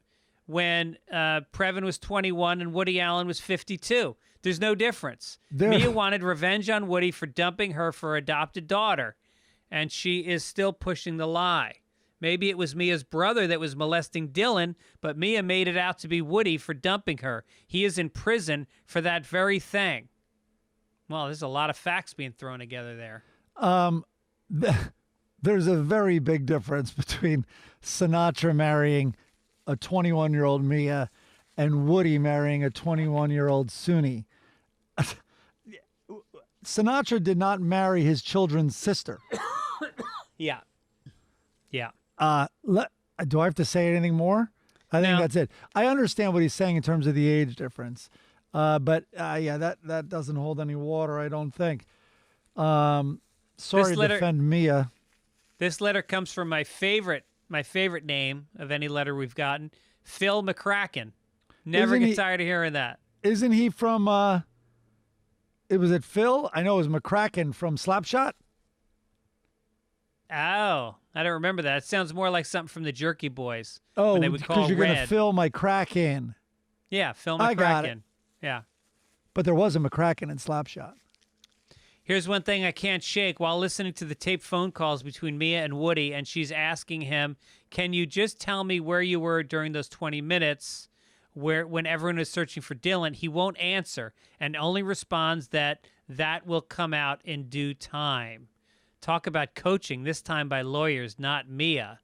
when Previn was 21 and Woody Allen was 52. There's no difference. Mia wanted revenge on Woody for dumping her for her adopted daughter, and she is still pushing the lie. Maybe it was Mia's brother that was molesting Dylan, but Mia made it out to be Woody for dumping her. He is in prison for that very thing. Well, there's a lot of facts being thrown together there. There's a very big difference between Sinatra marrying a 21-year-old Mia and Woody marrying a 21-year-old Suni. Sinatra did not marry his children's sister. Yeah. Yeah. Do I have to say anything more? I think No. that's it. I understand what he's saying in terms of the age difference. But that doesn't hold any water, I don't think. Sorry to defend Mia. This letter comes from my favorite name of any letter we've gotten, Phil McCracken. Never get tired of hearing that. Isn't he from, was it Phil? I know it was McCracken from Slapshot. Oh, I don't remember that. It sounds more like something from the Jerky Boys. Oh, when they would call because you're going to Red. fill my crack in. Yeah, Phil McCracken. I got it. Yeah. But there was a McCracken in Slapshot. Here's one thing I can't shake. While listening to the taped phone calls between Mia and Woody, and she's asking him, can you just tell me where you were during those 20 minutes when everyone was searching for Dylan? He won't answer and only responds that will come out in due time. Talk about coaching, this time by lawyers, not Mia.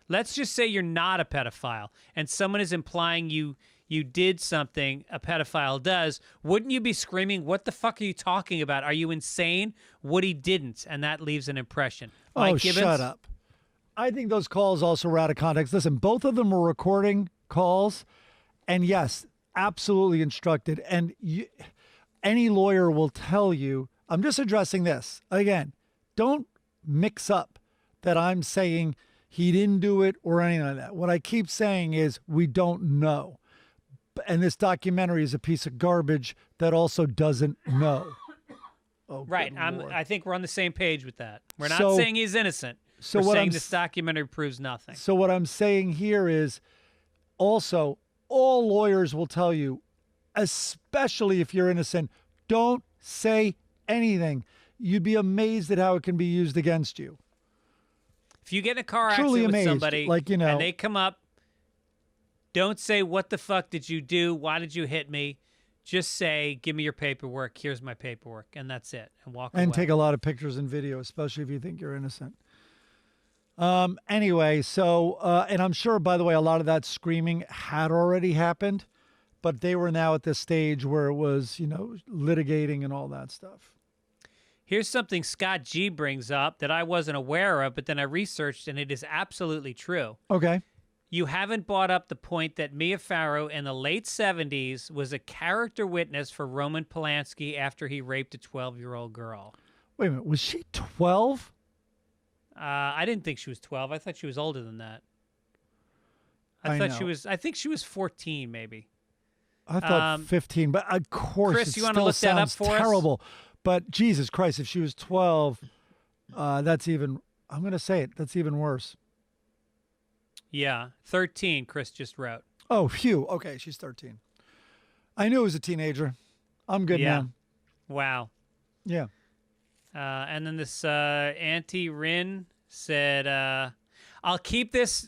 Let's just say you're not a pedophile and someone is implying you did something a pedophile does. Wouldn't you be screaming, what the fuck are you talking about? Are you insane? Woody didn't, and that leaves an impression. Mike Gibbons? Shut up. I think those calls also were out of context. Listen, both of them were recording calls, and yes, absolutely instructed. And any lawyer will tell you, I'm just addressing this. Again, don't mix up that I'm saying he didn't do it or anything like that. What I keep saying is we don't know. And this documentary is a piece of garbage that also doesn't know. Oh, right. Lord. I think we're on the same page with that. We're not saying he's innocent. So we're what saying I'm this documentary proves nothing. So what I'm saying here is also all lawyers will tell you, especially if you're innocent, don't say anything. You'd be amazed at how it can be used against you. If you get in a car Truly accident amazed. with somebody Like, and they come up, don't say, what the fuck did you do? Why did you hit me? Just say, give me your paperwork. Here's my paperwork. And that's it. And walk away. And take a lot of pictures and video, especially if you think you're innocent. Anyway, so, and I'm sure, by the way, a lot of that screaming had already happened, but they were now at this stage where it was, litigating and all that stuff. Here's something Scott G brings up that I wasn't aware of, but then I researched, and it is absolutely true. Okay. You haven't brought up the point that Mia Farrow in the late 70s was a character witness for Roman Polanski after he raped a 12-year-old girl. Wait a minute. Was she 12? I didn't think she was 12. I thought she was older than that. I think she was 14, maybe. I thought 15, but of course Chris, it you wanna still look that up sounds for us? terrible. But Jesus Christ, if she was 12, that's even, I'm going to say it, that's even worse. Yeah, 13, Chris just wrote. Oh, phew. Okay, she's 13. I knew it was a teenager. I'm good now. Wow. Yeah. And then this Auntie Rin said, I'll keep this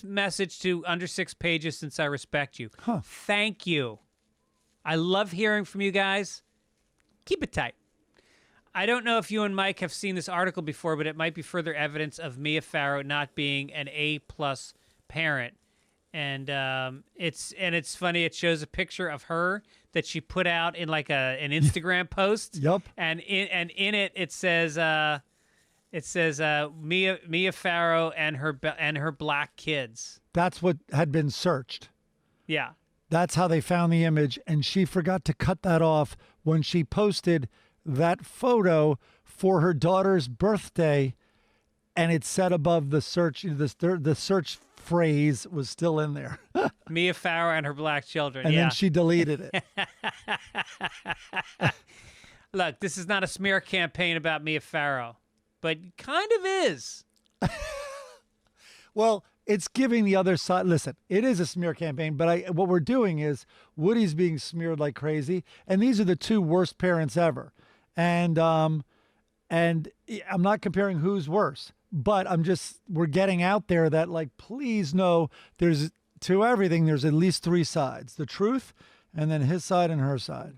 message to under 6 pages since I respect you. Huh. Thank you. I love hearing from you guys. Keep it tight. I don't know if you and Mike have seen this article before, but it might be further evidence of Mia Farrow not being an A+ parent. And it's funny. It shows a picture of her that she put out in like an Instagram post. Yep. And in it says Mia Farrow and her black kids. That's what had been searched. Yeah. That's how they found the image, and she forgot to cut that off when she posted that photo for her daughter's birthday, and it said above the search, the search phrase was still in there. Mia Farrow and her black children. And yeah. then she deleted it. Look, this is not a smear campaign about Mia Farrow, but kind of is. Well, it's giving the other side. Listen, it is a smear campaign, but what we're doing is Woody's being smeared like crazy, and these are the two worst parents ever. And I'm not comparing who's worse, but we're getting out there that, like, please know there's to everything. There's at least three sides: the truth, and then his side and her side.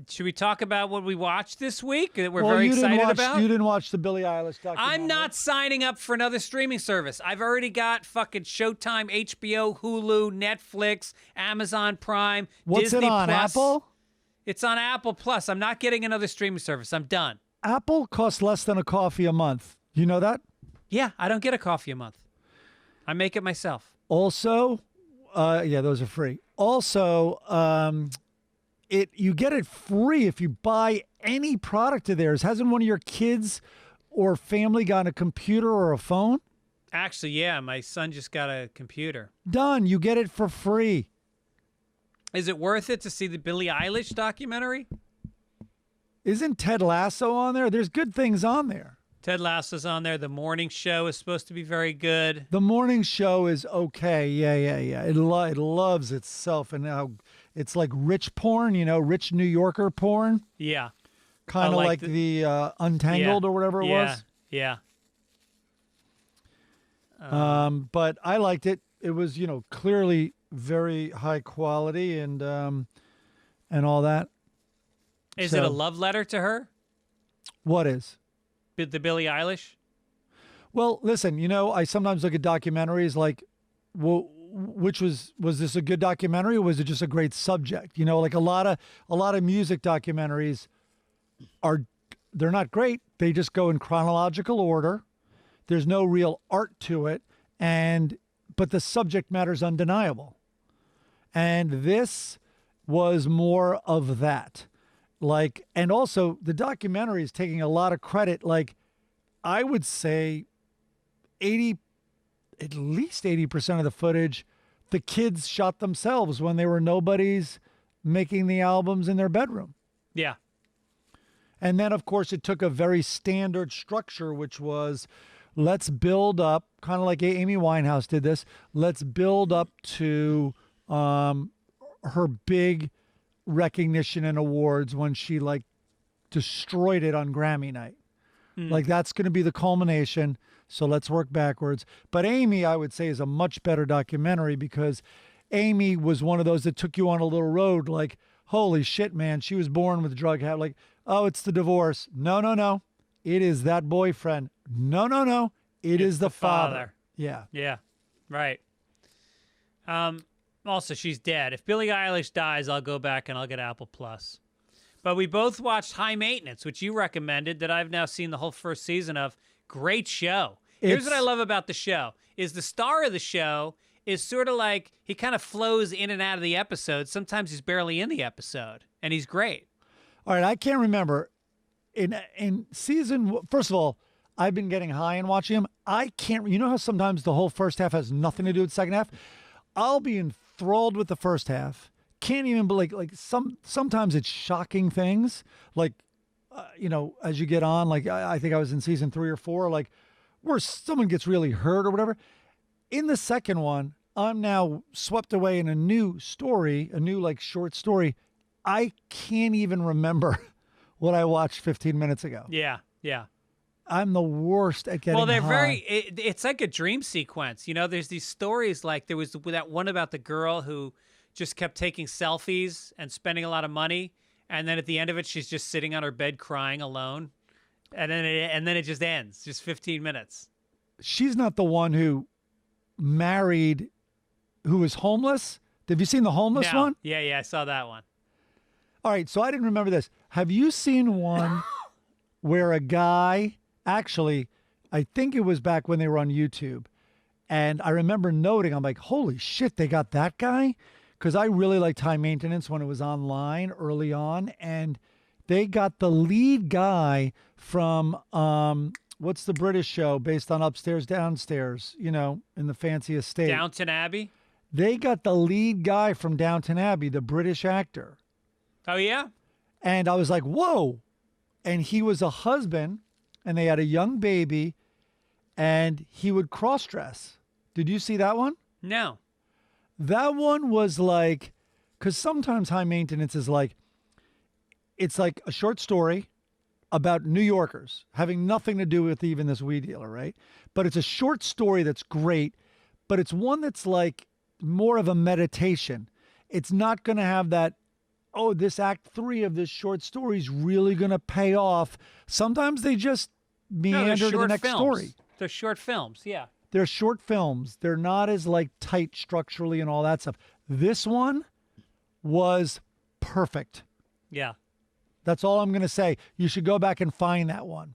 Should we talk about what we watched this week that we're very excited about? You didn't watch the Billie Eilish documentary. I'm not signing up for another streaming service. I've already got fucking Showtime, HBO, Hulu, Netflix, Amazon Prime, What's Disney it on, Plus. Apple? It's on Apple Plus. I'm not getting another streaming service. I'm done. Apple costs less than a coffee a month. You know that? Yeah, I don't get a coffee a month. I make it myself. Also, yeah, those are free. Also, you get it free if you buy any product of theirs. Hasn't one of your kids or family gotten a computer or a phone? Actually, yeah, my son just got a computer. Done. You get it for free. Is it worth it to see the Billie Eilish documentary? Isn't Ted Lasso on there? There's good things on there. Ted Lasso's on there. The morning show is supposed to be very good. The morning show is okay. Yeah. It loves itself, and how it's like rich porn, rich New Yorker porn. Yeah. Kind of like the Untangled or whatever it was. Yeah. But I liked it. It was, clearly very high quality and all that. Is it a love letter to her? What is? The Billie Eilish? Well, listen, I sometimes look at documentaries like, well, which was this a good documentary or was it just a great subject? Like a lot of music documentaries they're not great. They just go in chronological order. There's no real art to it, but the subject matter is undeniable. And this was more of that. And also the documentary is taking a lot of credit. I would say at least 80% of the footage, the kids shot themselves when they were nobodies making the albums in their bedroom. Yeah. And then, of course, it took a very standard structure, which was, let's build up, kind of like Amy Winehouse did this, let's build up to her big recognition and awards when she, destroyed it on Grammy night. That's going to be the culmination, so let's work backwards. But Amy, I would say, is a much better documentary because Amy was one of those that took you on a little road, holy shit, man, she was born with a drug habit. Oh, it's the divorce. No. It is that boyfriend. No. It's the father. Yeah. Yeah. Right. Also, she's dead. If Billie Eilish dies, I'll go back and I'll get Apple Plus. But we both watched High Maintenance, which you recommended, that I've now seen the whole first season of. Great show. Here's what I love about the show, is the star of the show is sort of like, he kind of flows in and out of the episode. Sometimes he's barely in the episode, and he's great. All right, I can't remember. In season, first of all, I've been getting high and watching him. I can't, how sometimes the whole first half has nothing to do with the second half? I'll be enthralled with the first half. Can't even believe, sometimes it's shocking things. As you get on, I think I was in season 3 or 4, where someone gets really hurt or whatever. In the second one, I'm now swept away in a new story, a new short story. I can't even remember what I watched 15 minutes ago. Yeah. I'm the worst at getting they're high. it's like a dream sequence. There's these stories, there was that one about the girl who just kept taking selfies and spending a lot of money. and then at the end of it, she's just sitting on her bed crying alone, and then it just ends, just 15 minutes. She's not the one who married, who was homeless. Have you seen the homeless No. one? Yeah, I saw that one. All right, so I didn't remember this. Have you seen one where a guy, actually, I think it was back when they were on YouTube, and I remember noting, I'm like, holy shit, they got that guy? Because I really liked High Maintenance when it was online early on, and they got the lead guy from, what's the British show based on Upstairs, Downstairs, in the fancy estate? Downton Abbey? They got the lead guy from Downton Abbey, the British actor. Oh, yeah? And I was like, whoa. And he was a husband, and they had a young baby, and he would cross-dress. Did you see that one? No. That one was like, because sometimes High Maintenance is like, it's like a short story about New Yorkers having nothing to do with even this weed dealer, right? But it's a short story that's great, but it's one that's like more of a meditation. It's not going to have that, oh, this act 3 of this short story is really going to pay off. Sometimes they just meander to the next story. They're short films, yeah. They're short films. They're not as like tight structurally and all that stuff. This one was perfect. Yeah. That's all I'm going to say. You should go back and find that one.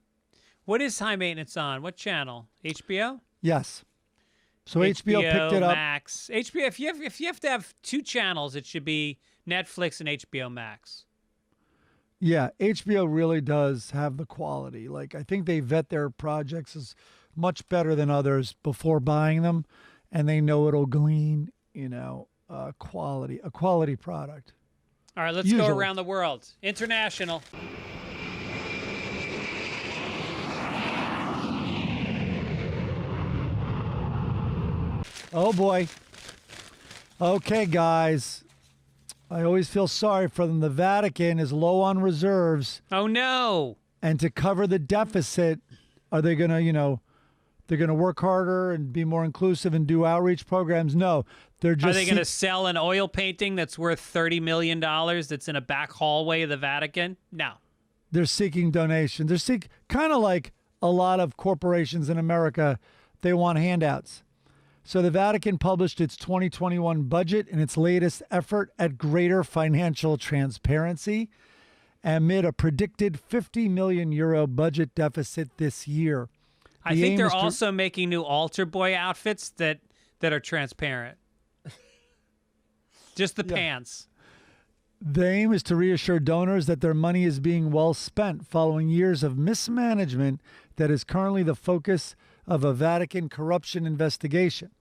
What is High Maintenance on? What channel? HBO? Yes. So HBO picked it up. Max. HBO. If you have to have 2 channels, it should be Netflix and HBO Max. Yeah, HBO really does have the quality. Like, I think they vet their projects as much better than others before buying them, and they know it'll glean, a quality product. All right, let's go around the world. International. Oh, boy. Okay, guys. I always feel sorry for them. The Vatican is low on reserves. Oh, no. And to cover the deficit, are they going to, they're going to work harder and be more inclusive and do outreach programs? No. They're just Are they going to sell an oil painting that's worth $30 million that's in a back hallway of the Vatican? No. They're seeking donations. They're kind of like a lot of corporations in America, they want handouts. So the Vatican published its 2021 budget in its latest effort at greater financial transparency amid a predicted 50 million euro budget deficit this year. I think they're also making new altar boy outfits that are transparent. Just the pants. The aim is to reassure donors that their money is being well spent following years of mismanagement that is currently the focus of a Vatican corruption investigation.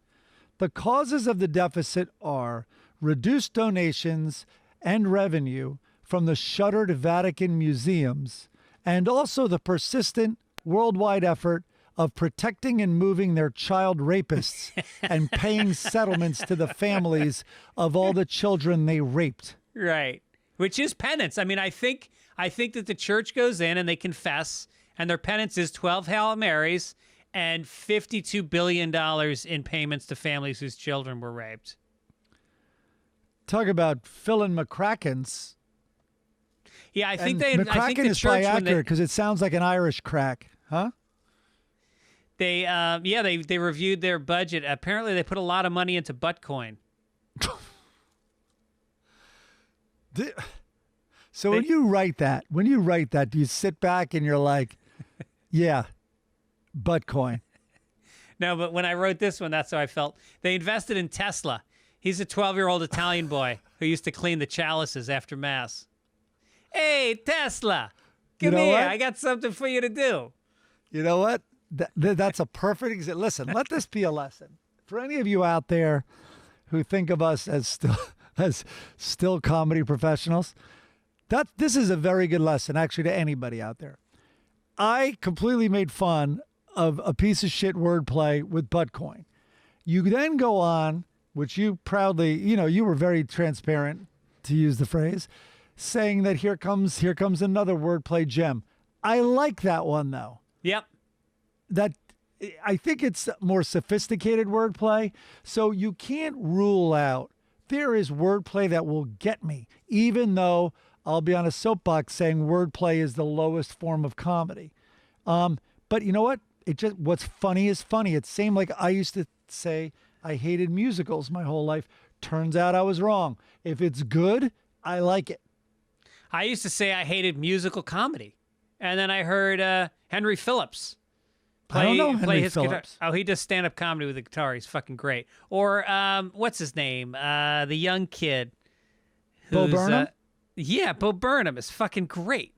The causes of the deficit are reduced donations and revenue from the shuttered Vatican museums, and also the persistent worldwide effort of protecting and moving their child rapists and paying settlements to the families of all the children they raped. Right. Which is penance. I mean, I think that the church goes in and they confess, and their penance is 12 Hail Marys and $52 billion in payments to families whose children were raped. Talk about filling McCracken's. Yeah, I think McCracken I think the is church, probably accurate because it sounds like an Irish crack, huh? They reviewed their budget. Apparently, they put a lot of money into Buttcoin. So when you write that, do you sit back and you're like, yeah, Buttcoin? No, but when I wrote this one, that's how I felt. They invested in Tesla. He's a 12-year-old Italian boy who used to clean the chalices after Mass. Hey, Tesla, come here. I got something for you to do. You know what? That's a perfect example. Listen, let this be a lesson. For any of you out there who think of us as still comedy professionals, this is a very good lesson, actually, to anybody out there. I completely made fun of a piece of shit wordplay with Buttcoin. You then go on, which you proudly, you were very transparent, to use the phrase, saying that here comes another wordplay gem. I like that one, though. Yep. I think it's more sophisticated wordplay, so you can't rule out there is wordplay that will get me, even though I'll be on a soapbox saying wordplay is the lowest form of comedy. But you know what? What's funny is funny. It's same like I used to say I hated musicals my whole life. Turns out I was wrong. If it's good, I like it. I used to say I hated musical comedy. And then I heard Henry Phillips I don't know Henry his Phillips. guitar. Oh, he does stand-up comedy with the guitar. He's fucking great. Or what's his name? The young kid. Bo Burnham? Yeah, Bo Burnham is fucking great.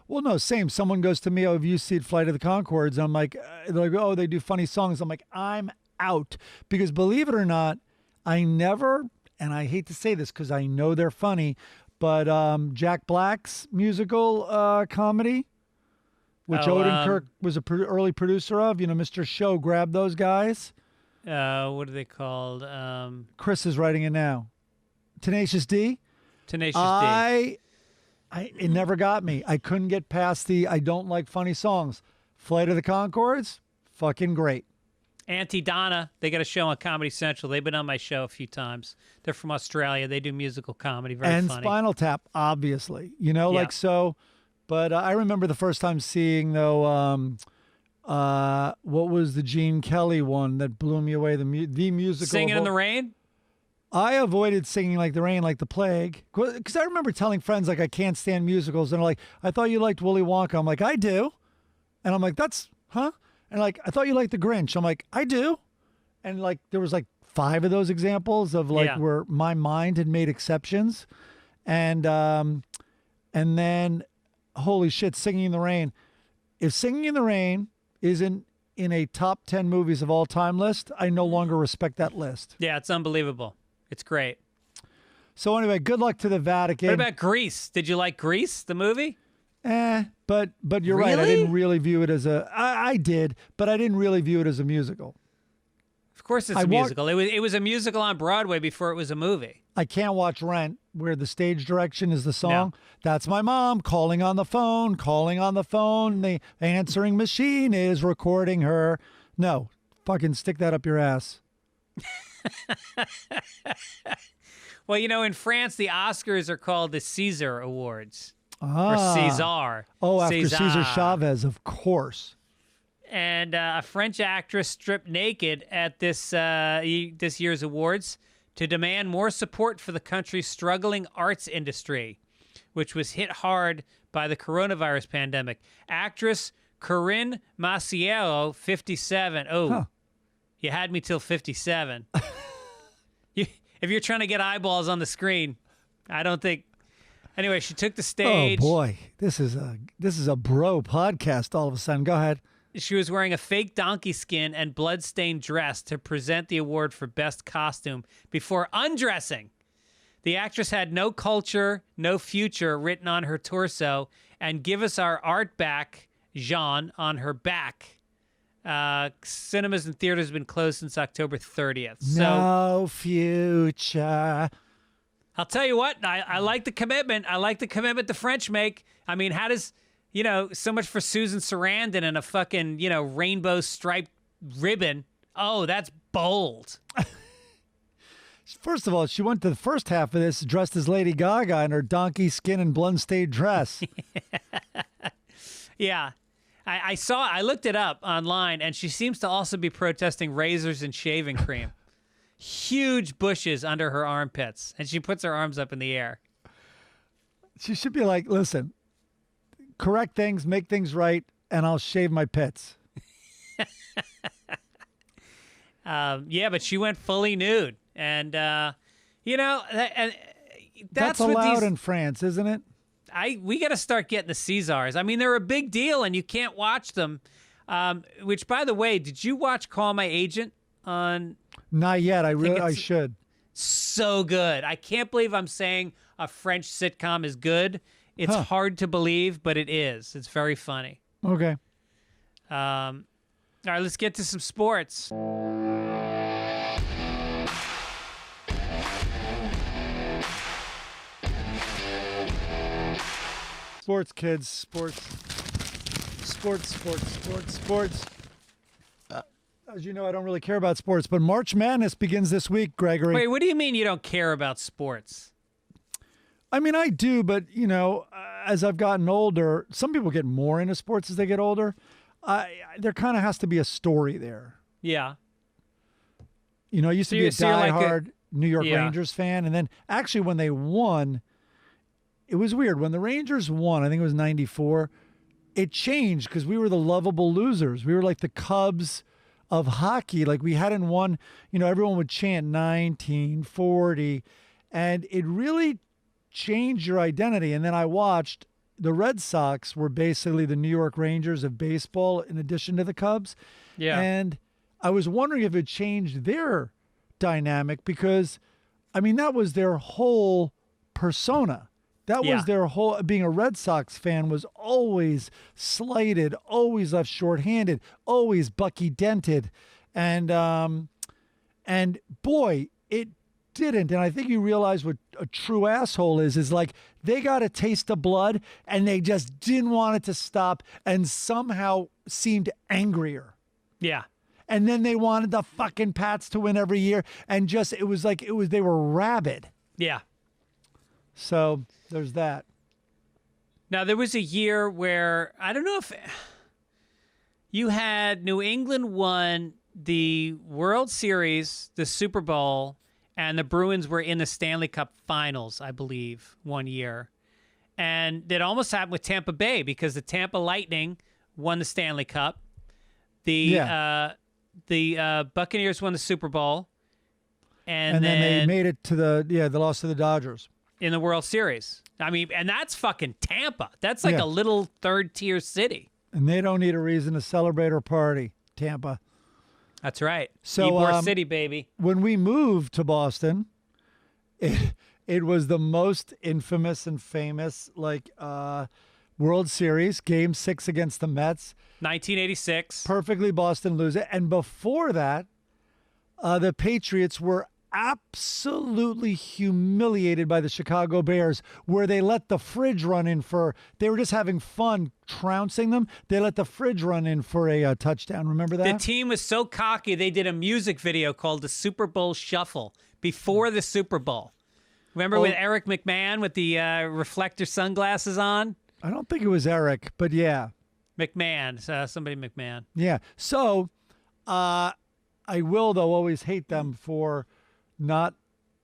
Well, no, same. Someone goes to me, oh, have you seen Flight of the Conchords? And I'm like, they're like, oh, they do funny songs. I'm like, I'm out. Because believe it or not, I never, and I hate to say this because I know they're funny, but Jack Black's musical comedy, which Odenkirk was a early producer of, you know, Mr. Show grabbed those guys. What are they called? Chris is writing it now. Tenacious D? Tenacious D. It never got me. I couldn't get past I don't like funny songs. Flight of the Conchords, fucking great. Auntie Donna, they got a show on Comedy Central. They've been on my show a few times. They're from Australia. They do musical comedy. Very and funny. Spinal Tap, obviously. You know, Yeah. like so. But I remember the first time seeing, though, what was the Gene Kelly one that blew me away? The musical. Singing in the Rain? I avoided Singing Like the Rain like the plague. Because I remember telling friends, like, I can't stand musicals. And they're like, I thought you liked Willy Wonka. I'm like, I do. And I'm like, huh? And like, I thought you liked The Grinch. I'm like, I do. And like, there was like 5 of those examples of like where my mind had made exceptions. And then, holy shit, Singing in the Rain. If Singing in the Rain isn't in a top 10 movies of all time list, I no longer respect that list. Yeah, it's unbelievable. It's great. So anyway, good luck to the Vatican. What about Grease? Did you like Grease, the movie? But you're right. I didn't really view it as I did, but I didn't really view it as a musical. Of course it's a musical. It was a musical on Broadway before it was a movie. I can't watch Rent, where the stage direction is the song. No. That's my mom calling on the phone, calling on the phone. The answering machine is recording her. No, fucking stick that up your ass. Well, you know, in France, the Oscars are called the Caesar Awards. Ah. Or César. Oh, after César. Cesar Chavez, of course. And a French actress stripped naked at this year's awards to demand more support for the country's struggling arts industry, which was hit hard by the coronavirus pandemic. Actress Corinne Maciel, 57. Oh, you had me till 57. If you're trying to get eyeballs on the screen, I don't think. Anyway, she took the stage. Oh boy, this is a bro podcast. All of a sudden, go ahead. She was wearing a fake donkey skin and blood-stained dress to present the award for Best Costume before undressing. The actress had no culture, no future written on her torso, and give us our art back, Jean, on her back. Cinemas and theaters have been closed since October 30th. So, no future. I'll tell you what, I like the commitment. I like the commitment the French make. I mean, how does... You know, so much for Susan Sarandon and a fucking, rainbow striped ribbon. Oh, that's bold. First of all, she went to the first half of this dressed as Lady Gaga in her donkey skin and blood-stained dress. Yeah. I looked it up online, and she seems to also be protesting razors and shaving cream. Huge bushes under her armpits, and she puts her arms up in the air. She should be like, listen, correct things, make things right, and I'll shave my pits. Yeah, but she went fully nude. And, that's allowed in France, isn't it? We got to start getting the Caesars. I mean, they're a big deal, and you can't watch them. Which, by the way, did you watch Call My Agent on? Not yet. I should. So good. I can't believe I'm saying a French sitcom is good. It's hard to believe, but it is. It's very funny. Okay. All right, let's get to some sports. Sports, kids. Sports. As you know, I don't really care about sports, but March Madness begins this week, Gregory. Wait, what do you mean you don't care about sports? I mean, I do, but, as I've gotten older, some people get more into sports as they get older. There kind of has to be a story there. Yeah. I used to be a diehard New York Yeah. Rangers fan. And then actually when they won, it was weird. When the Rangers won, I think it was 94, it changed because we were the lovable losers. We were like the Cubs of hockey. Like we hadn't won, everyone would chant 1940. And it really changed your identity. And then I watched the Red Sox were basically the New York Rangers of baseball in addition to the Cubs. Yeah. And I was wondering if it changed their dynamic because, that was their whole persona. That was their whole, being a Red Sox fan was always slighted, always left shorthanded, always Bucky dented. And boy, it didn't. And I think you realize what a true asshole is like they got a taste of blood and they just didn't want it to stop and somehow seemed angrier. Yeah. And then they wanted the fucking Pats to win every year. And they were rabid. Yeah. So there's that. Now, there was a year where, I don't know if you had New England won the World Series, the Super Bowl, and the Bruins were in the Stanley Cup Finals, I believe, one year. And it almost happened with Tampa Bay because the Tampa Lightning won the Stanley Cup. The Buccaneers won the Super Bowl. And then they made it to they lost to the Dodgers. In the World Series. And that's fucking Tampa. That's like a little third-tier city. And they don't need a reason to celebrate or party, Tampa. That's right. So, Ybor City, baby. When we moved to Boston, it was the most infamous and famous World Series, Game 6 against the Mets. 1986. Perfectly Boston lose it. And before that, the Patriots were absolutely humiliated by the Chicago Bears, where they let the fridge run in they were just having fun trouncing them. They let the fridge run in for a touchdown. Remember that? The team was so cocky, they did a music video called the Super Bowl Shuffle before the Super Bowl. Remember with Eric McMahon with the reflector sunglasses on? I don't think it was Eric, but yeah. McMahon, somebody McMahon. Yeah. So I will, though, always hate them for not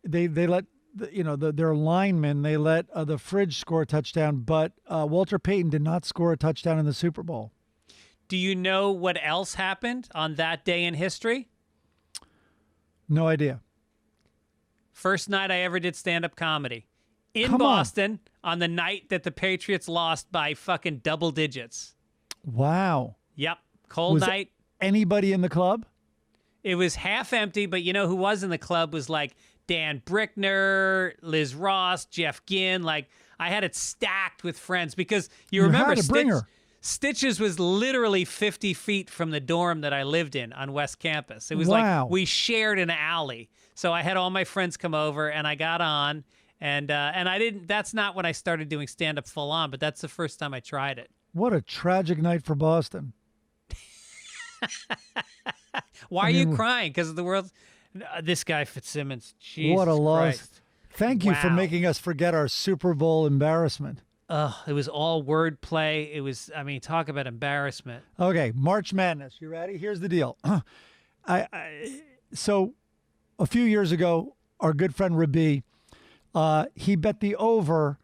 they let their linemen, they let the fridge score a touchdown, but Walter Payton did not score a touchdown in the Super Bowl. Do you know what else happened on that day in history? No idea. First night I ever did stand-up comedy in Boston on the night that the Patriots lost by fucking double digits. Wow. Yep. Cold night. Anybody in the club? It was half empty, but you know who was in the club was like Dan Brickner, Liz Ross, Jeff Ginn. Like I had it stacked with friends because you remember Stitches was literally 50 feet from the dorm that I lived in on West Campus. It was like we shared an alley. So I had all my friends come over and I got on and I didn't, that's not when I started doing stand up full on, but that's the first time I tried it. What a tragic night for Boston. Why are you crying? Because of the world. This guy Fitzsimmons. Jesus what a loss! Christ. Thank you for making us forget our Super Bowl embarrassment. It was all wordplay. It was. I mean, talk about embarrassment. Okay, March Madness. You ready? Here's the deal. So, a few years ago, our good friend Rabi, he bet the over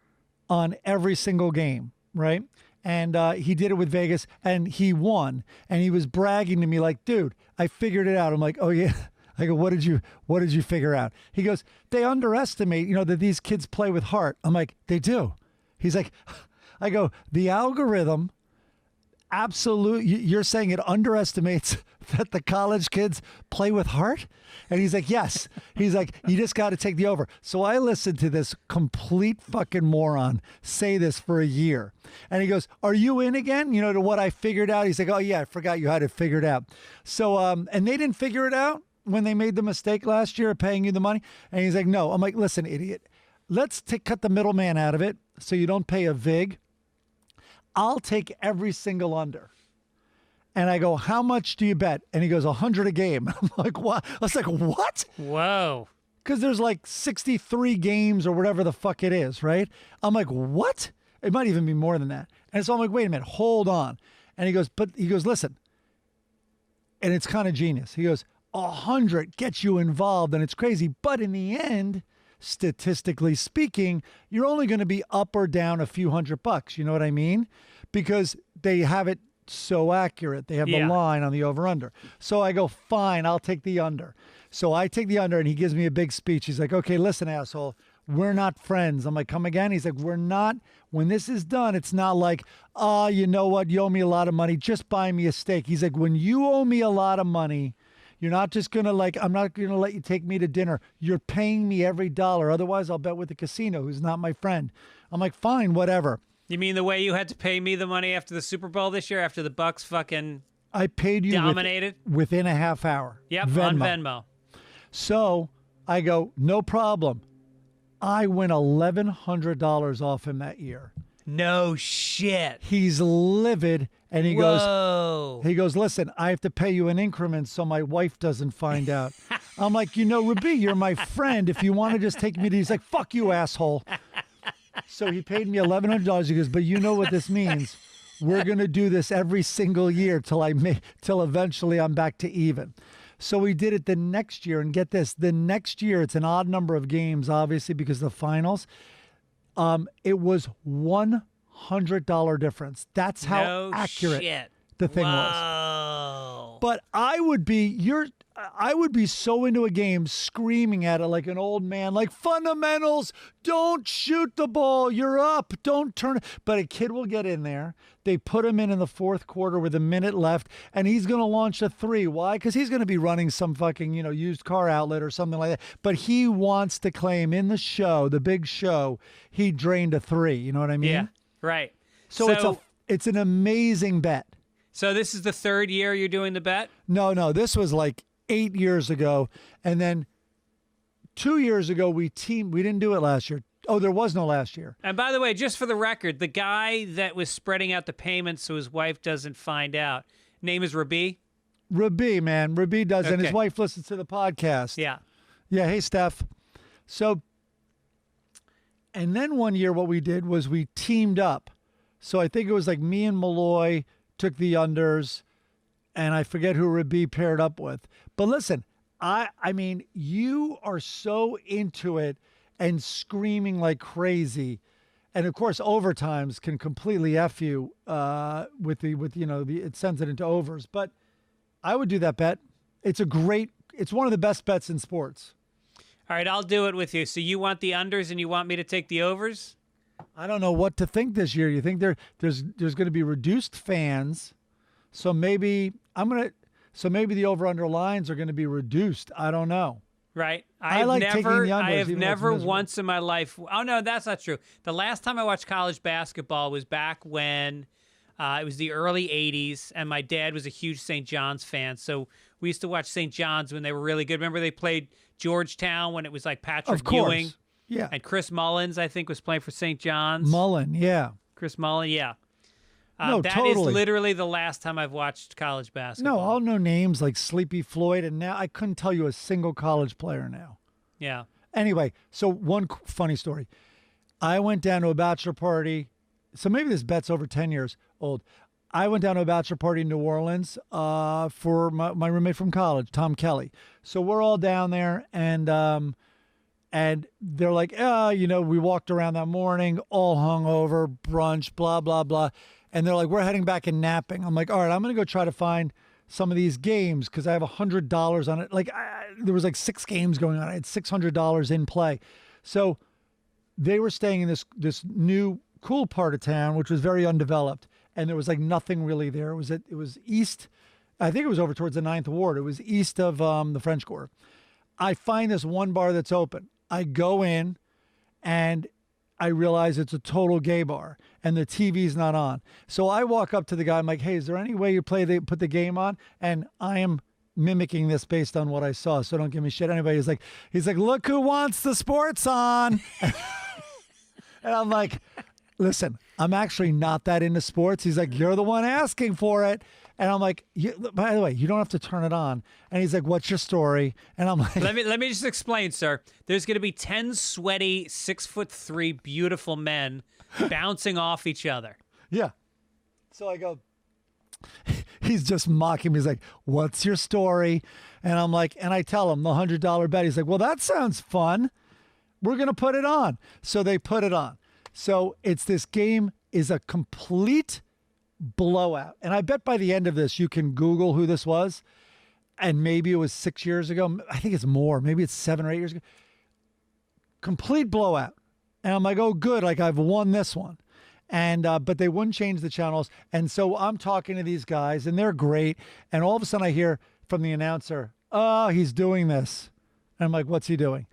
on every single game, right? And he did it with Vegas, and he won. And he was bragging to me like, dude, I figured it out. I'm like, oh, yeah. I go, what did you figure out? He goes, they underestimate, that these kids play with heart. I'm like, they do. He's like, I go, the algorithm, absolute. You're saying it underestimates that the college kids play with heart? And he's like, yes. He's like, you just got to take the over. So I listened to this complete fucking moron say this for a year. And he goes, are you in again? To what I figured out? He's like, oh, yeah, I forgot you had it figured out. So, and they didn't figure it out when they made the mistake last year of paying you the money. And he's like, no. I'm like, listen, idiot. Let's cut the middleman out of it so you don't pay a vig. I'll take every single under. And I go, how much do you bet? And he goes, 100 a game. I'm like, what? I was like, what? Whoa. because there's like 63 games or whatever the fuck it is, right? I'm like, what? It might even be more than that. And so I'm like, wait a minute, hold on. And he goes, listen. And it's kind of genius. He goes, 100 gets you involved and it's crazy. But in the end, statistically speaking, you're only going to be up or down a few $100. You know what I mean? Because they have it so accurate. They have the line on the over-under. So I go, fine, I'll take the under. So I take the under and he gives me a big speech. He's like, okay, listen, asshole, we're not friends. I'm like, come again? He's like, we're not. When this is done, it's not like, you know what? You owe me a lot of money. Just buy me a steak. He's like, when you owe me a lot of money, you're not just going to like, I'm not going to let you take me to dinner. You're paying me every dollar. Otherwise, I'll bet with the casino, who's not my friend. I'm like, fine, whatever. You mean the way you had to pay me the money after the Super Bowl this year, after the Bucks fucking I paid you dominated? Within a half hour. Yep, Venmo. on Venmo. So I go, no problem. I win $1,100 off him that year. No shit. He's livid, and he Whoa. goes, listen, I have to pay you in increments so my wife doesn't find out. I'm like, Rabi, you're my friend. If you want to just take me to, he's like, fuck you, asshole. So he paid me $1,100. He goes, but you know what this means? We're going to do this every single year till eventually I'm back to even. So we did it the next year, and get this, the next year, it's an odd number of games, obviously, because of the finals. It was $100 difference. That's how accurate the thing was. But I would be so into a game screaming at it like an old man, like fundamentals, don't shoot the ball, you're up, don't turn it. But a kid will get in there. They put him in the fourth quarter with a minute left, and he's going to launch a three. Why? Because he's going to be running some fucking, used car outlet or something like that. But he wants to claim in the show, the big show, he drained a three. You know what I mean? Yeah, right. So it's an amazing bet. So this is the third year you're doing the bet? No, this was like 8 years ago. And then 2 years ago, we didn't do it last year. Oh, there was no last year. And by the way, just for the record, the guy that was spreading out the payments so his wife doesn't find out, name is Rabi? Rabi, man. Rabi does, and his Okay. wife listens to the podcast. Yeah. Yeah, hey, Steph. So, and then one year what we did was we teamed up. So I think it was like me and Malloy took the unders, and I forget who Rabi paired up with. But listen, I mean, you are so into it and screaming like crazy. And of course, overtimes can completely F you it sends it into overs. But I would do that bet. It's one of the best bets in sports. All right, I'll do it with you. So you want the unders and you want me to take the overs? I don't know what to think this year. You think there's going to be reduced fans, so maybe the over/under lines are going to be reduced. I don't know. Right. I like taking the unders, I have even though it's never miserable. once in my life. Oh no, that's not true. The last time I watched college basketball was back when it was the early '80s, and my dad was a huge St. John's fan. So we used to watch St. John's when they were really good. Remember they played Georgetown when it was like Patrick Of course. Ewing? Yeah. And Chris Mullins, I think, was playing for St. John's. Mullen, yeah. Chris Mullen, yeah. No, that totally. is literally the last time I've watched college basketball. No, I'll know names like Sleepy Floyd, and now I couldn't tell you a single college player now. Yeah. Anyway, so one funny story. I went down to a bachelor party. So maybe this bet's over 10 years old. I went down to a bachelor party in New Orleans for my roommate from college, Tom Kelly. So we're all down there, and they're like, we walked around that morning, all hungover, brunch, blah, blah, blah. And they're like, we're heading back and napping. I'm like, all right, I'm going to go try to find some of these games because I have $100 on it. Like there was like 6 games going on. I had $600 in play. So they were staying in this new cool part of town, which was very undeveloped. And there was like nothing really there. It was east. I think it was over towards the 9th Ward. It was east of the French Quarter. I find this one bar that's open. I go in and I realize it's a total gay bar and the TV's not on. So I walk up to the guy. I'm like, hey, is there any way you put the game on? And I am mimicking this based on what I saw. So don't give me shit. Anyway, he's like, look who wants the sports on. And I'm like, listen, I'm actually not that into sports. He's like, you're the one asking for it. And I'm like, by the way, you don't have to turn it on. And he's like, what's your story? And I'm like, let me just explain, sir. There's going to be 10 sweaty, 6'3" beautiful men bouncing off each other. yeah. So I go, he's just mocking me. He's like, what's your story? And I'm like, and I tell him the $100 bet. He's like, well, that sounds fun. We're going to put it on. So they put it on. So this game is a complete blowout. And I bet by the end of this, you can Google who this was. And maybe it was 6 years ago. I think it's more. Maybe it's 7 or 8 years ago. Complete blowout. And I'm like, oh, good. Like I've won this one. And but they wouldn't change the channels. And so I'm talking to these guys and they're great. And all of a sudden I hear from the announcer, oh, he's doing this. And I'm like, what's he doing?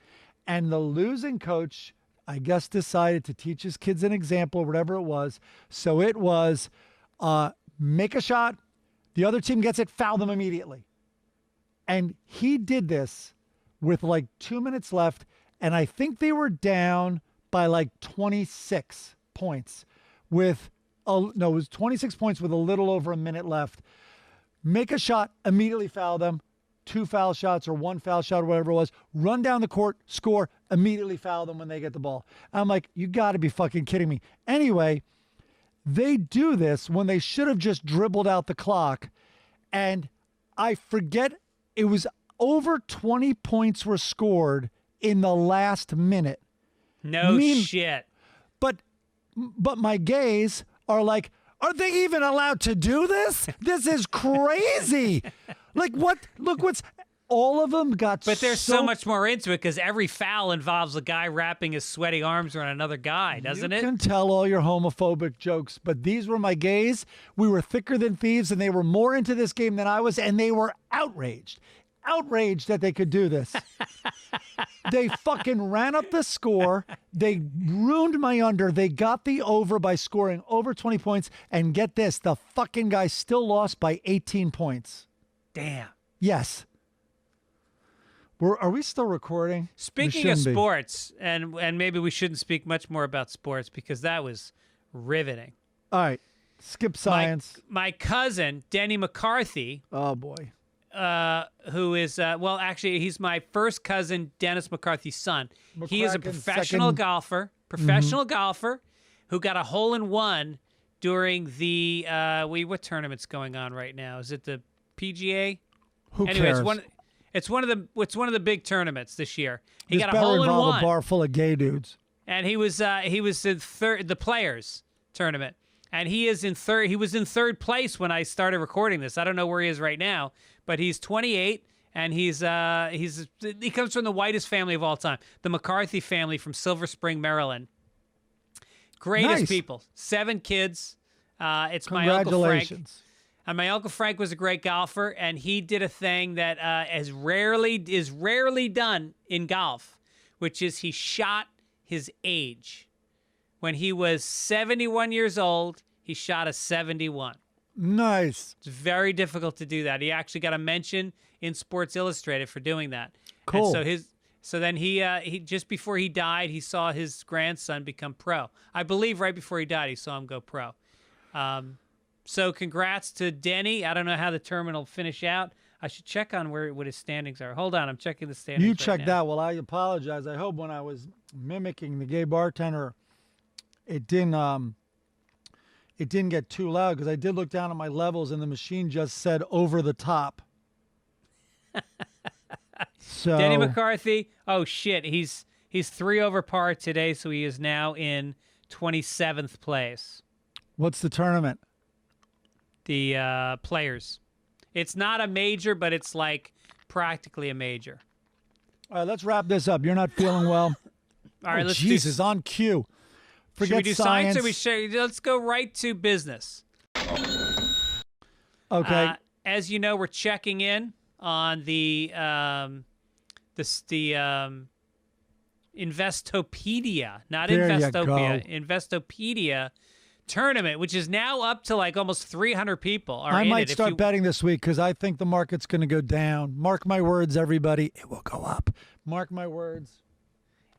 And the losing coach, I guess, decided to teach his kids an example, whatever it was. So it was make a shot. The other team gets it, foul them immediately. And he did this with like 2 minutes left. And I think they were down by like 26 points with, it was 26 points with a little over a minute left. Make a shot, immediately foul them. 2 foul shots or 1 foul shot or whatever it was. Run down the court, score, immediately foul them when they get the ball. I'm like, you got to be fucking kidding me. Anyway, they do this when they should have just dribbled out the clock. And I forget, it was over 20 points were scored in the last minute. No shit. But my gays are like, are they even allowed to do this? This is crazy. Like what? Look what's, all of them got But there's so much more into it because every foul involves a guy wrapping his sweaty arms around another guy, doesn't it? You can tell all your homophobic jokes, but these were my gays. We were thicker than thieves and they were more into this game than I was, and they were outraged that they could do this. They fucking ran up the score. They ruined my under. They got the over by scoring over 20 points. And get this, the fucking guy still lost by 18 points. Damn. Yes. Are we still recording? Speaking of sports, and maybe we shouldn't speak much more about sports because that was riveting. All right. Skip science. My cousin, Denny McCarthy. Oh, boy. Who is, well, actually, he's my first cousin, Dennis McCarthy's son. He is a professional golfer who got a hole-in-one during the, what tournament's going on right now? Is it the PGA? Who cares? It's one of the big tournaments this year. He This got a better hole-in-one. involve a bar full of gay dudes. And he was in the Players tournament. And he was in third place when I started recording this. I don't know where he is right now, but he's 28 and he comes from the whitest family of all time, the McCarthy family from Silver Spring, Maryland. Greatest people, 7 kids. It's my Uncle Frank. And my Uncle Frank was a great golfer, and he did a thing that is rarely done in golf, which is he shot his age. When he was 71 years old, he shot a 71. Nice. It's very difficult to do that. He actually got a mention in Sports Illustrated for doing that. Cool. And so then he just before he died, he saw his grandson become pro. I believe right before he died, he saw him go pro. So congrats to Denny. I don't know how the tournament will finish out. I should check on what his standings are. Hold on, I'm checking the standings. You right check now. that. Well, I apologize. I hope when I was mimicking the gay bartender, it didn't get too loud, because I did look down at my levels and the machine just said over the top. So Denny McCarthy. Oh shit, he's 3 over par today, so he is now in 27th place. What's the tournament? The Players. It's not a major, but it's like practically a major. All right, let's wrap this up. You're not feeling well. All right, let's Jesus, on cue. Forget should we do science or science. let's go right to business. Okay. As you know, we're checking in on the Investopedia, not There you Investopia, go. Investopedia tournament, which is now up to like almost 300 people are I in might it. start betting this week, because I think the market's going to go down. Mark my words, everybody. It will go up. Mark my words.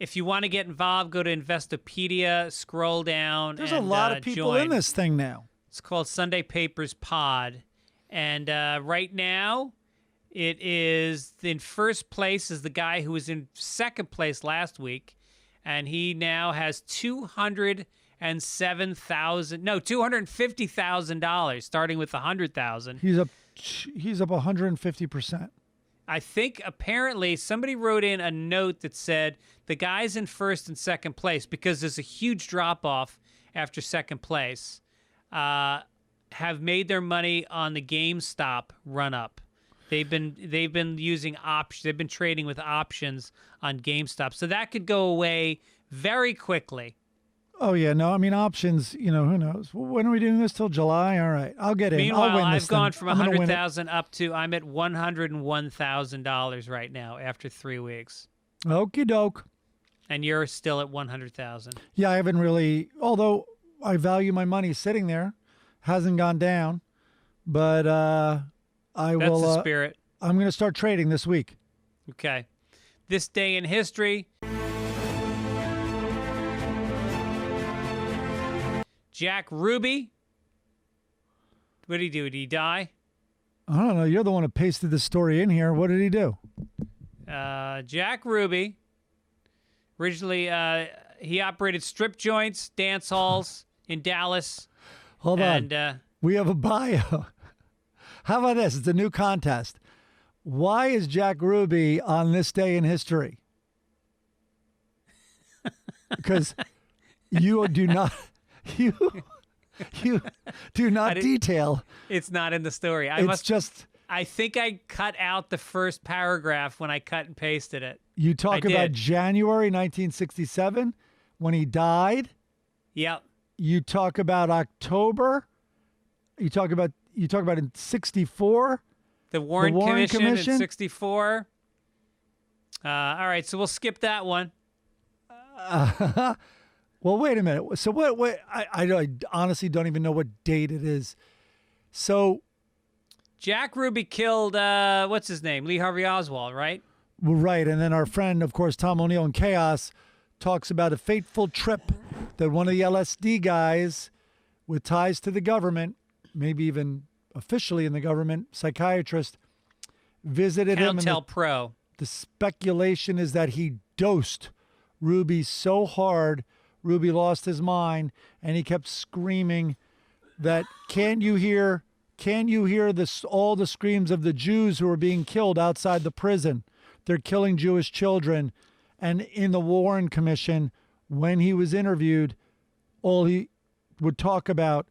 If you want to get involved, go to Investopedia, scroll down. There's and, a lot of people join. in this thing now. It's called Sunday Papers Pod. And right now, it is in first place is the guy who was in second place last week, and he now has $250,000, starting with $100,000. He's up 150%. I think apparently somebody wrote in a note that said the guys in first and second place, because there's a huge drop off after second place, have made their money on the GameStop run up. They've been using options. They've been trading with options on GameStop, so that could go away very quickly. Oh yeah, no, I mean options. You know, who knows? When are we doing this till July? All right, I'll get in. Meanwhile, I'll win this I've gone thing. from I'm gonna win it. $100,000 up to I'm at $101,000 right now after 3 weeks, Okie doke. and you're still at $100,000. Yeah, I haven't really. Although I value my money sitting there, hasn't gone down, but I That's will. the spirit. I'm going to start trading this week. Okay. This day in history. Jack Ruby. What did he do? Did he die? I don't know. You're the one who pasted this story in here. What did he do? Jack Ruby. Originally, he operated strip joints, dance halls in Dallas. Hold on. And We have a bio. How about this? It's a new contest. Why is Jack Ruby on this day in history? Because you do not you do not detail. it's not in the story. I think I cut out the first paragraph when I cut and pasted it. You talk I about did. January 1967 when he died. Yep. You talk about October. You talk about in 64. The Warren, Warren Commission in 64. All right, so we'll skip that one. Well, wait a minute. So what I honestly don't even know what date it is. So Jack Ruby killed, what's his name? Lee Harvey Oswald, right? we're right. And then our friend, of course, Tom O'Neill in Chaos talks about a fateful trip that one of the LSD guys with ties to the government, maybe even officially in the government, psychiatrist, visited him. Countel Pro. The speculation is that he dosed Ruby so hard, Ruby lost his mind, and he kept screaming that, can you hear this, all the screams of the Jews who are being killed outside the prison? They're killing Jewish children. And in the Warren Commission, when he was interviewed, all he would talk about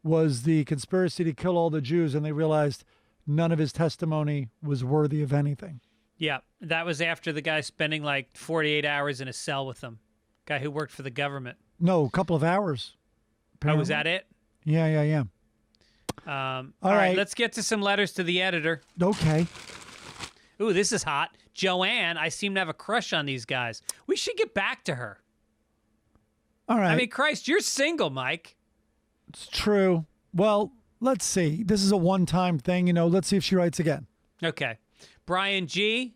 was the conspiracy to kill all the Jews, and they realized none of his testimony was worthy of anything. Yeah, that was after the guy spending like 48 hours in a cell with him. Guy who worked for the government. No, a couple of hours. Oh, was that it? Yeah. All right. right, let's get to some letters to the editor. Okay. Ooh, this is hot. Joanne, I seem to have a crush on these guys. We should get back to her. All right. I mean, Christ, you're single, Mike. It's true. Well, let's see. This is a one-time thing, Let's see if she writes again. Okay. Brian G.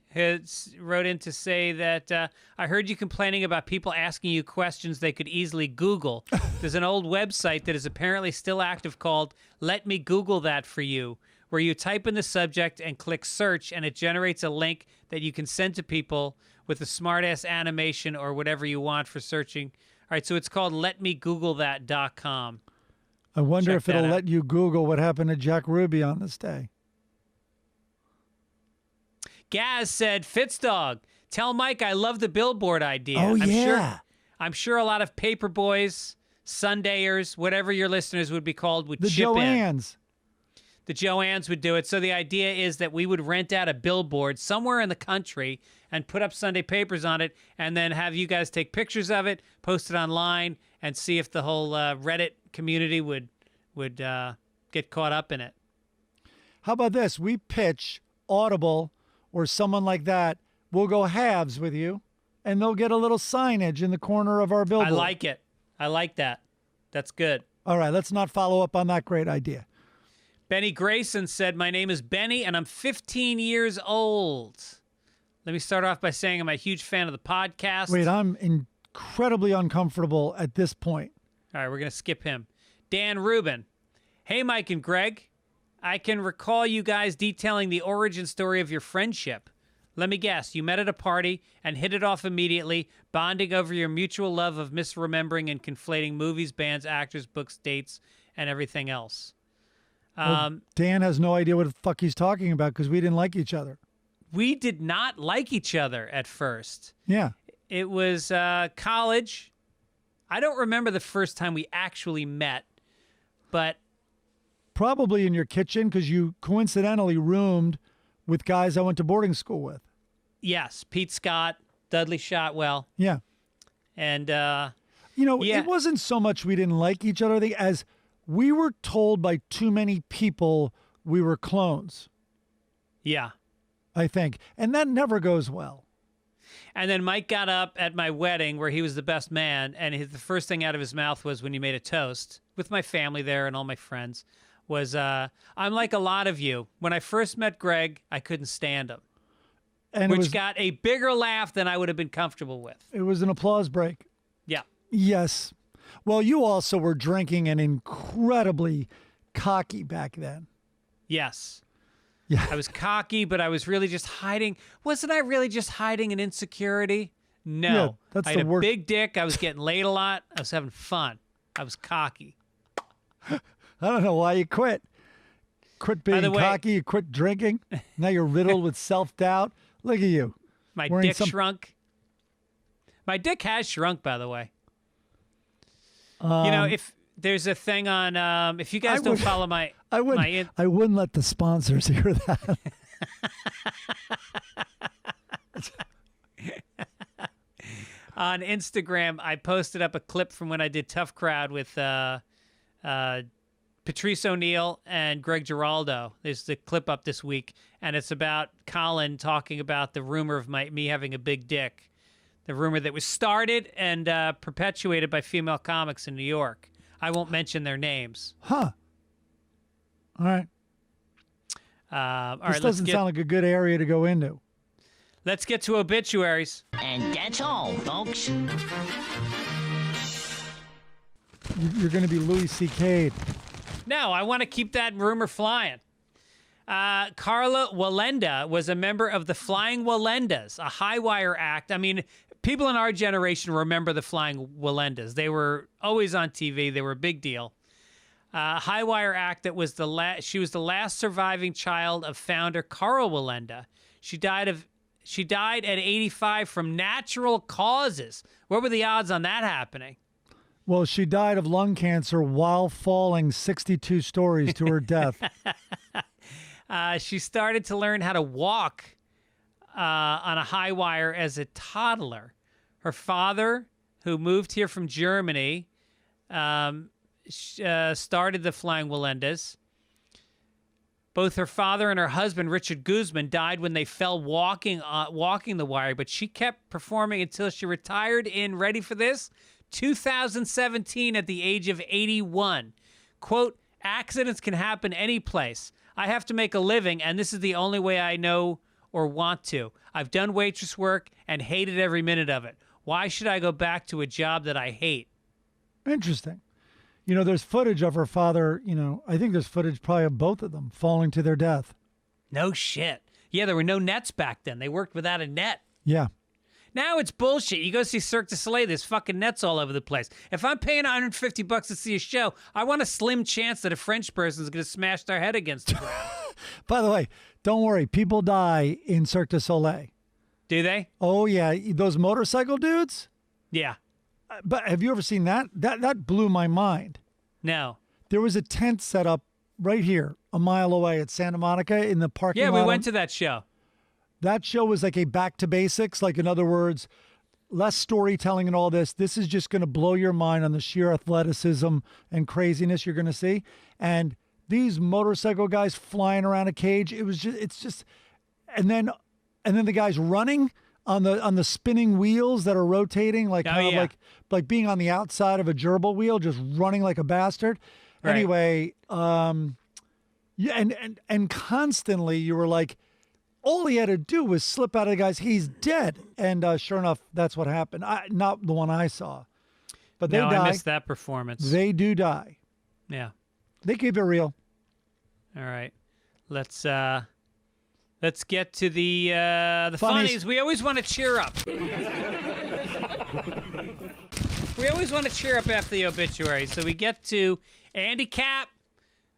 wrote in to say that I heard you complaining about people asking you questions they could easily Google. There's an old website that is apparently still active called Let Me Google That For You, where you type in the subject and click search, and it generates a link that you can send to people with a smart-ass animation or whatever you want for searching. All right, so it's called LetMeGoogleThat.com. I wonder Check if it'll that out. let you Google what happened to Jack Ruby on this day. Gaz said, Fitzdog, tell Mike I love the billboard idea. Oh, yeah. I'm sure a lot of paper boys, Sundayers, whatever your listeners would be called, would The chip in. Joannes. The Joannes would do it. So the idea is that we would rent out a billboard somewhere in the country and put up Sunday papers on it, and then have you guys take pictures of it, post it online, and see if the whole Reddit community would get caught up in it. How about this? We pitch Audible or someone like that. We'll go halves with you, and they'll get a little signage in the corner of our billboard. I like it. I like that. That's good. All right, let's not follow up on that great idea. Benny Grayson said, my name is Benny, and I'm 15 years old. Let me start off by saying I'm a huge fan of the podcast. Wait, I'm incredibly uncomfortable at this point. All right, we're going to skip him. Dan Rubin. Hey, Mike and Greg. I can recall you guys detailing the origin story of your friendship. Let me guess, you met at a party and hit it off immediately, bonding over your mutual love of misremembering and conflating movies, bands, actors, books, dates, and everything else. Well, Dan has no idea what the fuck he's talking about because we didn't like each other. We did not like each other at first. Yeah. It was college. I don't remember the first time we actually met, but... Probably in your kitchen because you coincidentally roomed with guys I went to boarding school with. Yes, Pete Scott, Dudley Shotwell. Yeah. And, it wasn't so much we didn't like each other as we were told by too many people we were clones. Yeah. I think. And that never goes well. And then Mike got up at my wedding where he was the best man, and the first thing out of his mouth was when he made a toast with my family there and all my friends was, I'm like a lot of you. When I first met Greg, I couldn't stand him. And which got a bigger laugh than I would have been comfortable with. It was an applause break. Yeah. Yes. Well, you also were drinking and incredibly cocky back then. Yes. Yeah. I was cocky, but I was really just hiding. Wasn't I really just hiding an insecurity? No. Yeah, that's I the had a word. big dick. I was getting laid a lot. I was having fun. I was cocky. I don't know why you quit. Quit being cocky. You quit drinking. Now you're riddled with self-doubt. Look at you. My dick shrunk. My dick has shrunk, by the way. If there's a thing on, if you guys don't follow my... I wouldn't let the sponsors hear that. On Instagram, I posted up a clip from when I did Tough Crowd with Patrice O'Neill and Greg Giraldo. There's the clip up this week, and it's about Colin talking about the rumor of me having a big dick. The rumor that was started and perpetuated by female comics in New York. I won't mention their names. Huh. All right. This doesn't sound like a good area to go into. Let's get to obituaries. And that's all, folks. You're going to be Louis C.K.'d. No, I want to keep that rumor flying. Carla Walenda was a member of the Flying Walendas, a high-wire act. I mean, people in our generation remember the Flying Walendas. They were always on TV. They were a big deal. High-wire act that was she was the last surviving child of founder Carl Walenda. She died at 85 from natural causes. What were the odds on that happening? Well, she died of lung cancer while falling 62 stories to her death. She started to learn how to walk on a high wire as a toddler. Her father, who moved here from Germany, started the Flying Walendas. Both her father and her husband, Richard Guzman, died when they fell walking the wire, but she kept performing until she retired in, ready for this, 2017 at the age of 81. Quote, accidents can happen any place. I have to make a living, and this is the only way I know or want to. I've done waitress work and hated every minute of it. Why should I go back to a job that I hate? Interesting. There's footage of her father, I think there's footage probably of both of them falling to their death. No shit. Yeah, there were no nets back then. They worked without a net. Yeah. Now it's bullshit. You go see Cirque du Soleil, there's fucking nets all over the place. If I'm paying $150 to see a show, I want a slim chance that a French person's going to smash their head against the ground. By the way, don't worry. People die in Cirque du Soleil. Do they? Oh, yeah. Those motorcycle dudes? Yeah. But have you ever seen that? That blew my mind. No. There was a tent set up right here, a mile away at Santa Monica in the parking lot. Yeah, we went to that show. That show was like a back to basics. Like, in other words, less storytelling and all this. This is just going to blow your mind on the sheer athleticism and craziness you're going to see. And these motorcycle guys flying around a cage, it's just, and then the guys running on the spinning wheels that are rotating, like like being on the outside of a gerbil wheel, just running like a bastard. Right. Anyway, yeah, and constantly you were like, all he had to do was slip out of the guy's, he's dead. And sure enough, that's what happened. Not the one I saw, but they die. I missed that performance. They do die. Yeah. They keep it real. All right. Let's get to the funnies. We always want to cheer up. We always want to cheer up after the obituary. So we get to Andy Capp.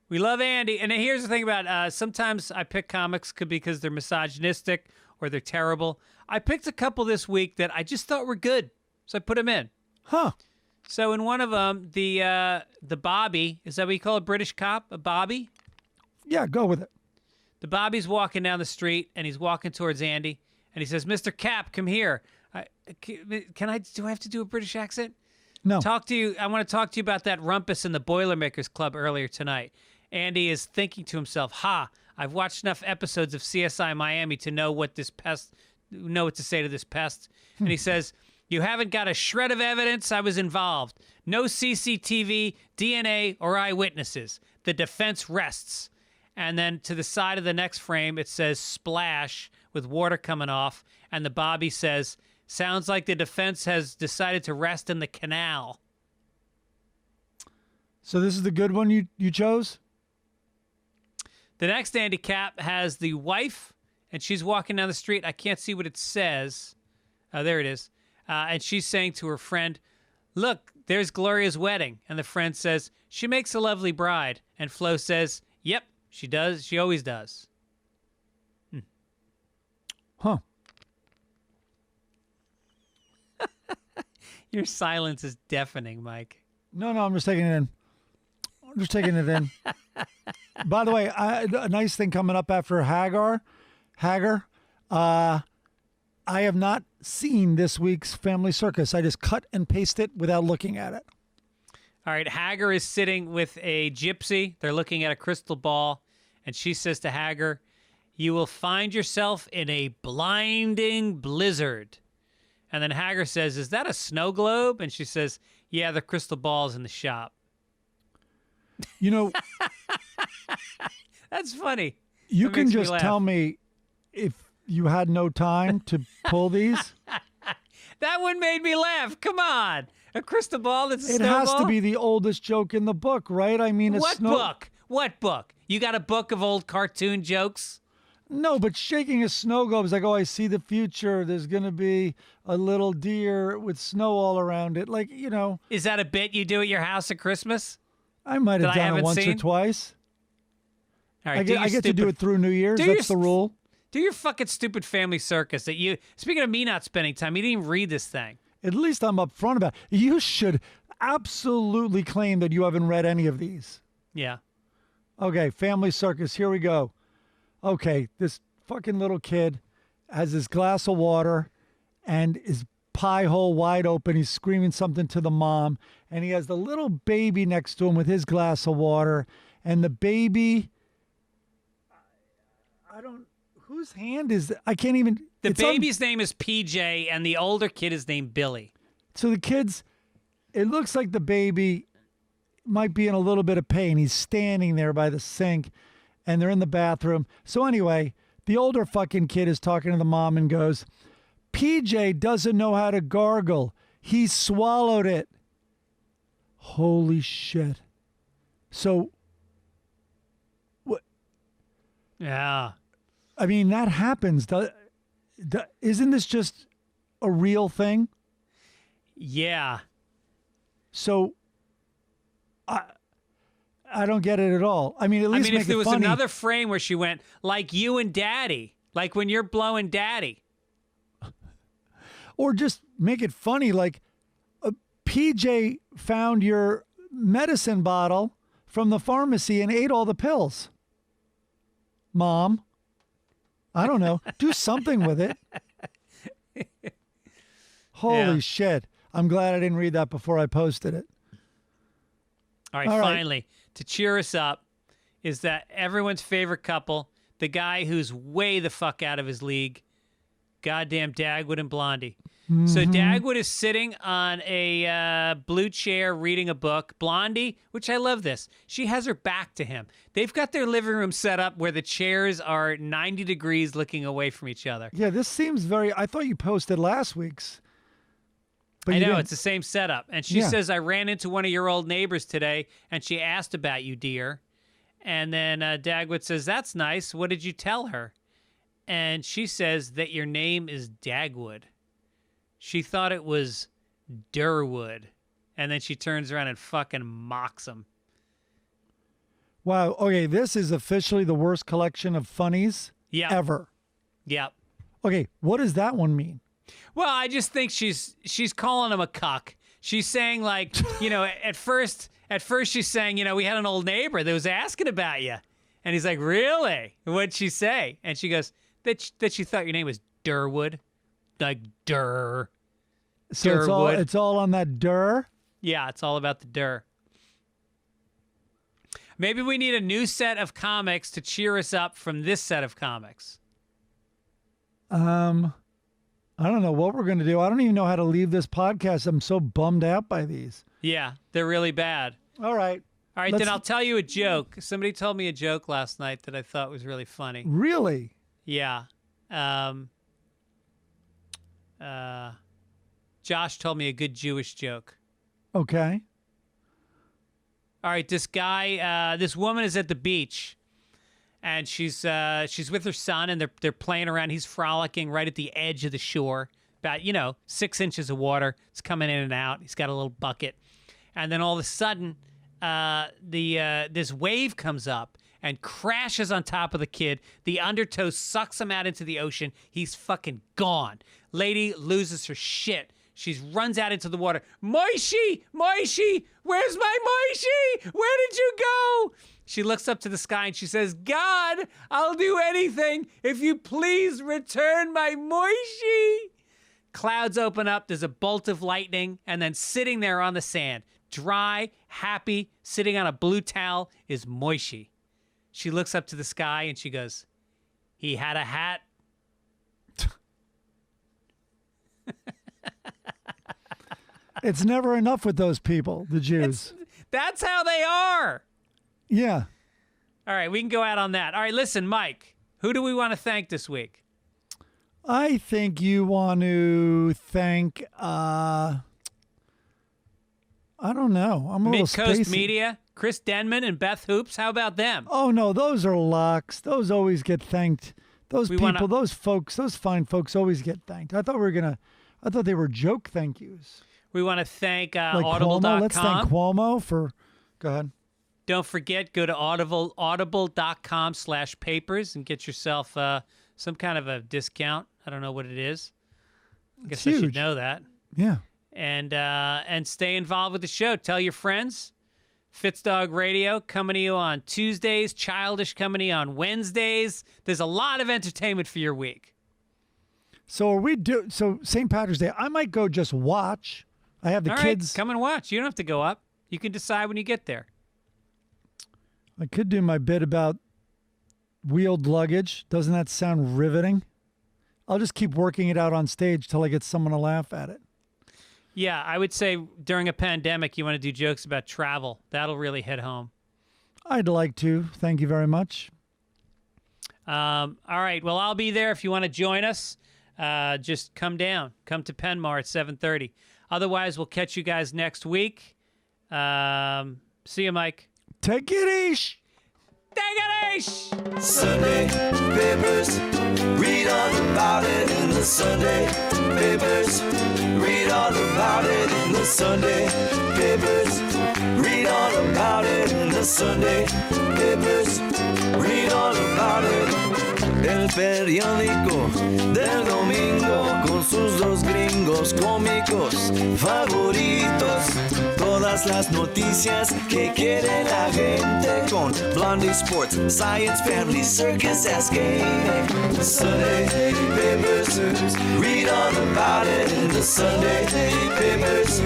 We love Andy. And here's the thing about sometimes I pick comics because they're misogynistic or they're terrible. I picked a couple this week that I just thought were good. So I put them in. Huh. So in one of them, the Bobby, is that what you call a British cop? A Bobby? Yeah, go with it. The Bobby's walking down the street, and he's walking towards Andy, and he says, "Mr. Cap, come here. Do I have to do a British accent? No. I want to talk to you about that rumpus in the Boilermakers Club earlier tonight." Andy is thinking to himself, I've watched enough episodes of CSI Miami to know what to say to this pest. And he says, "You haven't got a shred of evidence I was involved. No CCTV, DNA, or eyewitnesses. The defense rests." And then to the side of the next frame, it says splash with water coming off. And the Bobby says, "Sounds like the defense has decided to rest in the canal." So this is the good one you chose? The next Andy Capp has the wife, and she's walking down the street. I can't see what it says. Oh, there it is. And she's saying to her friend, "Look, there's Gloria's wedding." And the friend says, "She makes a lovely bride." And Flo says, "Yep, she does. She always does." Huh. Your silence is deafening, Mike. No, I'm just taking it in. By the way, a nice thing coming up after Hagar. I have not seen this week's Family Circus. I just cut and paste it without looking at it. All right, Hagar is sitting with a gypsy. They're looking at a crystal ball, and she says to Hagar, "You will find yourself in a blinding blizzard." And then Hagar says, "Is that a snow globe?" And she says, "Yeah, the crystal ball's in the shop." You know, That's funny. you That can makes me just laugh. tell me if you had no time to pull these. That one made me laugh. Come on. A crystal ball that's a It snowball? has to be the oldest joke in the book, right? I mean, What book? What book? You got a book of old cartoon jokes? No, but shaking a snow globe is like, oh, I see the future. There's going to be a little deer with snow all around it. Like, you know, Is that a bit you do at your house at Christmas? I might have That I done it haven't once or seen? twice. All I right, get to do it through New Year's. do your That's the rule. Do your fucking stupid Family Circus that you. Speaking of me not spending time, you didn't even read this thing. At least I'm upfront about it. You should absolutely claim that you haven't read any of these. Yeah. Okay, Family Circus, here we go. Okay, this fucking little kid has his glass of water and his pie hole wide open. He's screaming something to the mom, and he has the little baby next to him with his glass of water, and the baby, whose hand is that? I can't even. The it's on- baby's name is PJ, and the older kid is named Billy. So the kids, it looks like the baby might be in a little bit of pain. He's standing there by the sink, and they're in the bathroom. So anyway, the older fucking kid is talking to the mom and goes, "PJ doesn't know how to gargle. He swallowed it." Holy shit. So, what? Yeah. I mean, that happens. Isn't this just a real thing? Yeah. So, I don't get it at all. I mean, at least make if there it was funny. another frame where she went, like you and Daddy, like when you're blowing Daddy. Or just make it funny, like PJ found your medicine bottle from the pharmacy and ate all the pills. Mom, I don't know. Do something with it. Holy Yeah. shit. I'm glad I didn't read that before I posted it. All right, All right. finally, to cheer us up, is that everyone's favorite couple, the guy who's way the fuck out of his league, goddamn Dagwood and Blondie. So Dagwood is sitting on a blue chair reading a book. Blondie, which I love this, she has her back to him. They've got their living room set up where the chairs are 90 degrees looking away from each other. Yeah, this seems very. I thought you posted last week's. But I you know, didn't. it's the same setup. And she Yeah. says, "I ran into one of your old neighbors today, and she asked about you, dear." And then Dagwood says, "That's nice. What did you tell her?" And she says that your name is Dagwood. She thought it was Durwood. And then she turns around and fucking mocks him. Wow. Okay, this is officially the worst collection of funnies ever. Yep. Okay, what does that one mean? Well, I just think she's calling him a cuck. She's saying, like, you know, at first she's saying, you know, we had an old neighbor that was asking about you. And he's like, really? What'd she say? And she goes, that she thought your name was Durwood. Like, Dur. So Durwood. it's all on that Dur? Yeah, it's all about the Dur. Maybe we need a new set of comics to cheer us up from this set of comics. I don't know what we're going to do. I don't even know how to leave this podcast. I'm so bummed out by these. Yeah, they're really bad. All right. All right, then I'll tell you a joke. Somebody told me a joke last night that I thought was really funny. Really? Yeah. Josh told me a good Jewish joke. Okay. All right, this woman is at the beach, and she's with her son, and they're playing around. He's frolicking right at the edge of the shore, about 6 inches of water. It's coming in and out. He's got a little bucket, and then all of a sudden, this wave comes up and crashes on top of the kid. The undertow sucks him out into the ocean. He's fucking gone. Lady loses her shit. She runs out into the water. Moishi! Moishi! Where's my Moishi? Where did you go? She looks up to the sky and she says, God, I'll do anything if you please return my Moishi. Clouds open up. There's a bolt of lightning. And then sitting there on the sand, dry, happy, sitting on a blue towel is Moishi. She looks up to the sky and she goes, he had a hat. It's never enough with those people, the Jews. That's how they are. Yeah. All right, we can go out on that. All right, listen, Mike, who do we want to thank this week? I think you want to thank, I don't know. I'm a little Mid-Coast spacey. Media, Chris Denman and Beth Hoops. How about them? Oh, no, those are locks. Those always get thanked. Those those folks, those fine folks always get thanked. I thought they were joke thank yous. We want to thank Like Audible.com. Cuomo. Let's thank Cuomo for, go ahead. Don't forget, go to audible.com/papers and get yourself some kind of a discount. I don't know what it is. I guess I should know that. Yeah. And stay involved with the show. Tell your friends. Fitzdog Radio coming to you on Tuesdays. Childish coming to you on Wednesdays. There's a lot of entertainment for your week. So so St. Patrick's Day, I might go just watch. I have the kids. Right, come and watch. You don't have to go up. You can decide when you get there. I could do my bit about wheeled luggage. Doesn't that sound riveting? I'll just keep working it out on stage till I get someone to laugh at it. Yeah, I would say during a pandemic, you want to do jokes about travel. That'll really hit home. I'd like to. Thank you very much. All right. Well, I'll be there if you want to join us. Just come down. Come to Penmar at 7:30. Otherwise, we'll catch you guys next week. See you, Mike. Take it easy. Take it easy. Sunday papers, read all about it in the Sunday papers. Read all about it in the Sunday papers. Read all about it in the Sunday papers. Read all about it. El periódico del domingo con sus dos gringos cómicos favoritos. Todas las noticias que quiere la gente con Blondie Sports, Science, Family, Circus, Ask Game. Sunday papers, read all about it in the Sunday papers.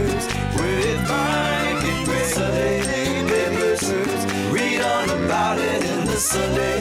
With Mike and Greg. Sunday papers, read all about it in the Sunday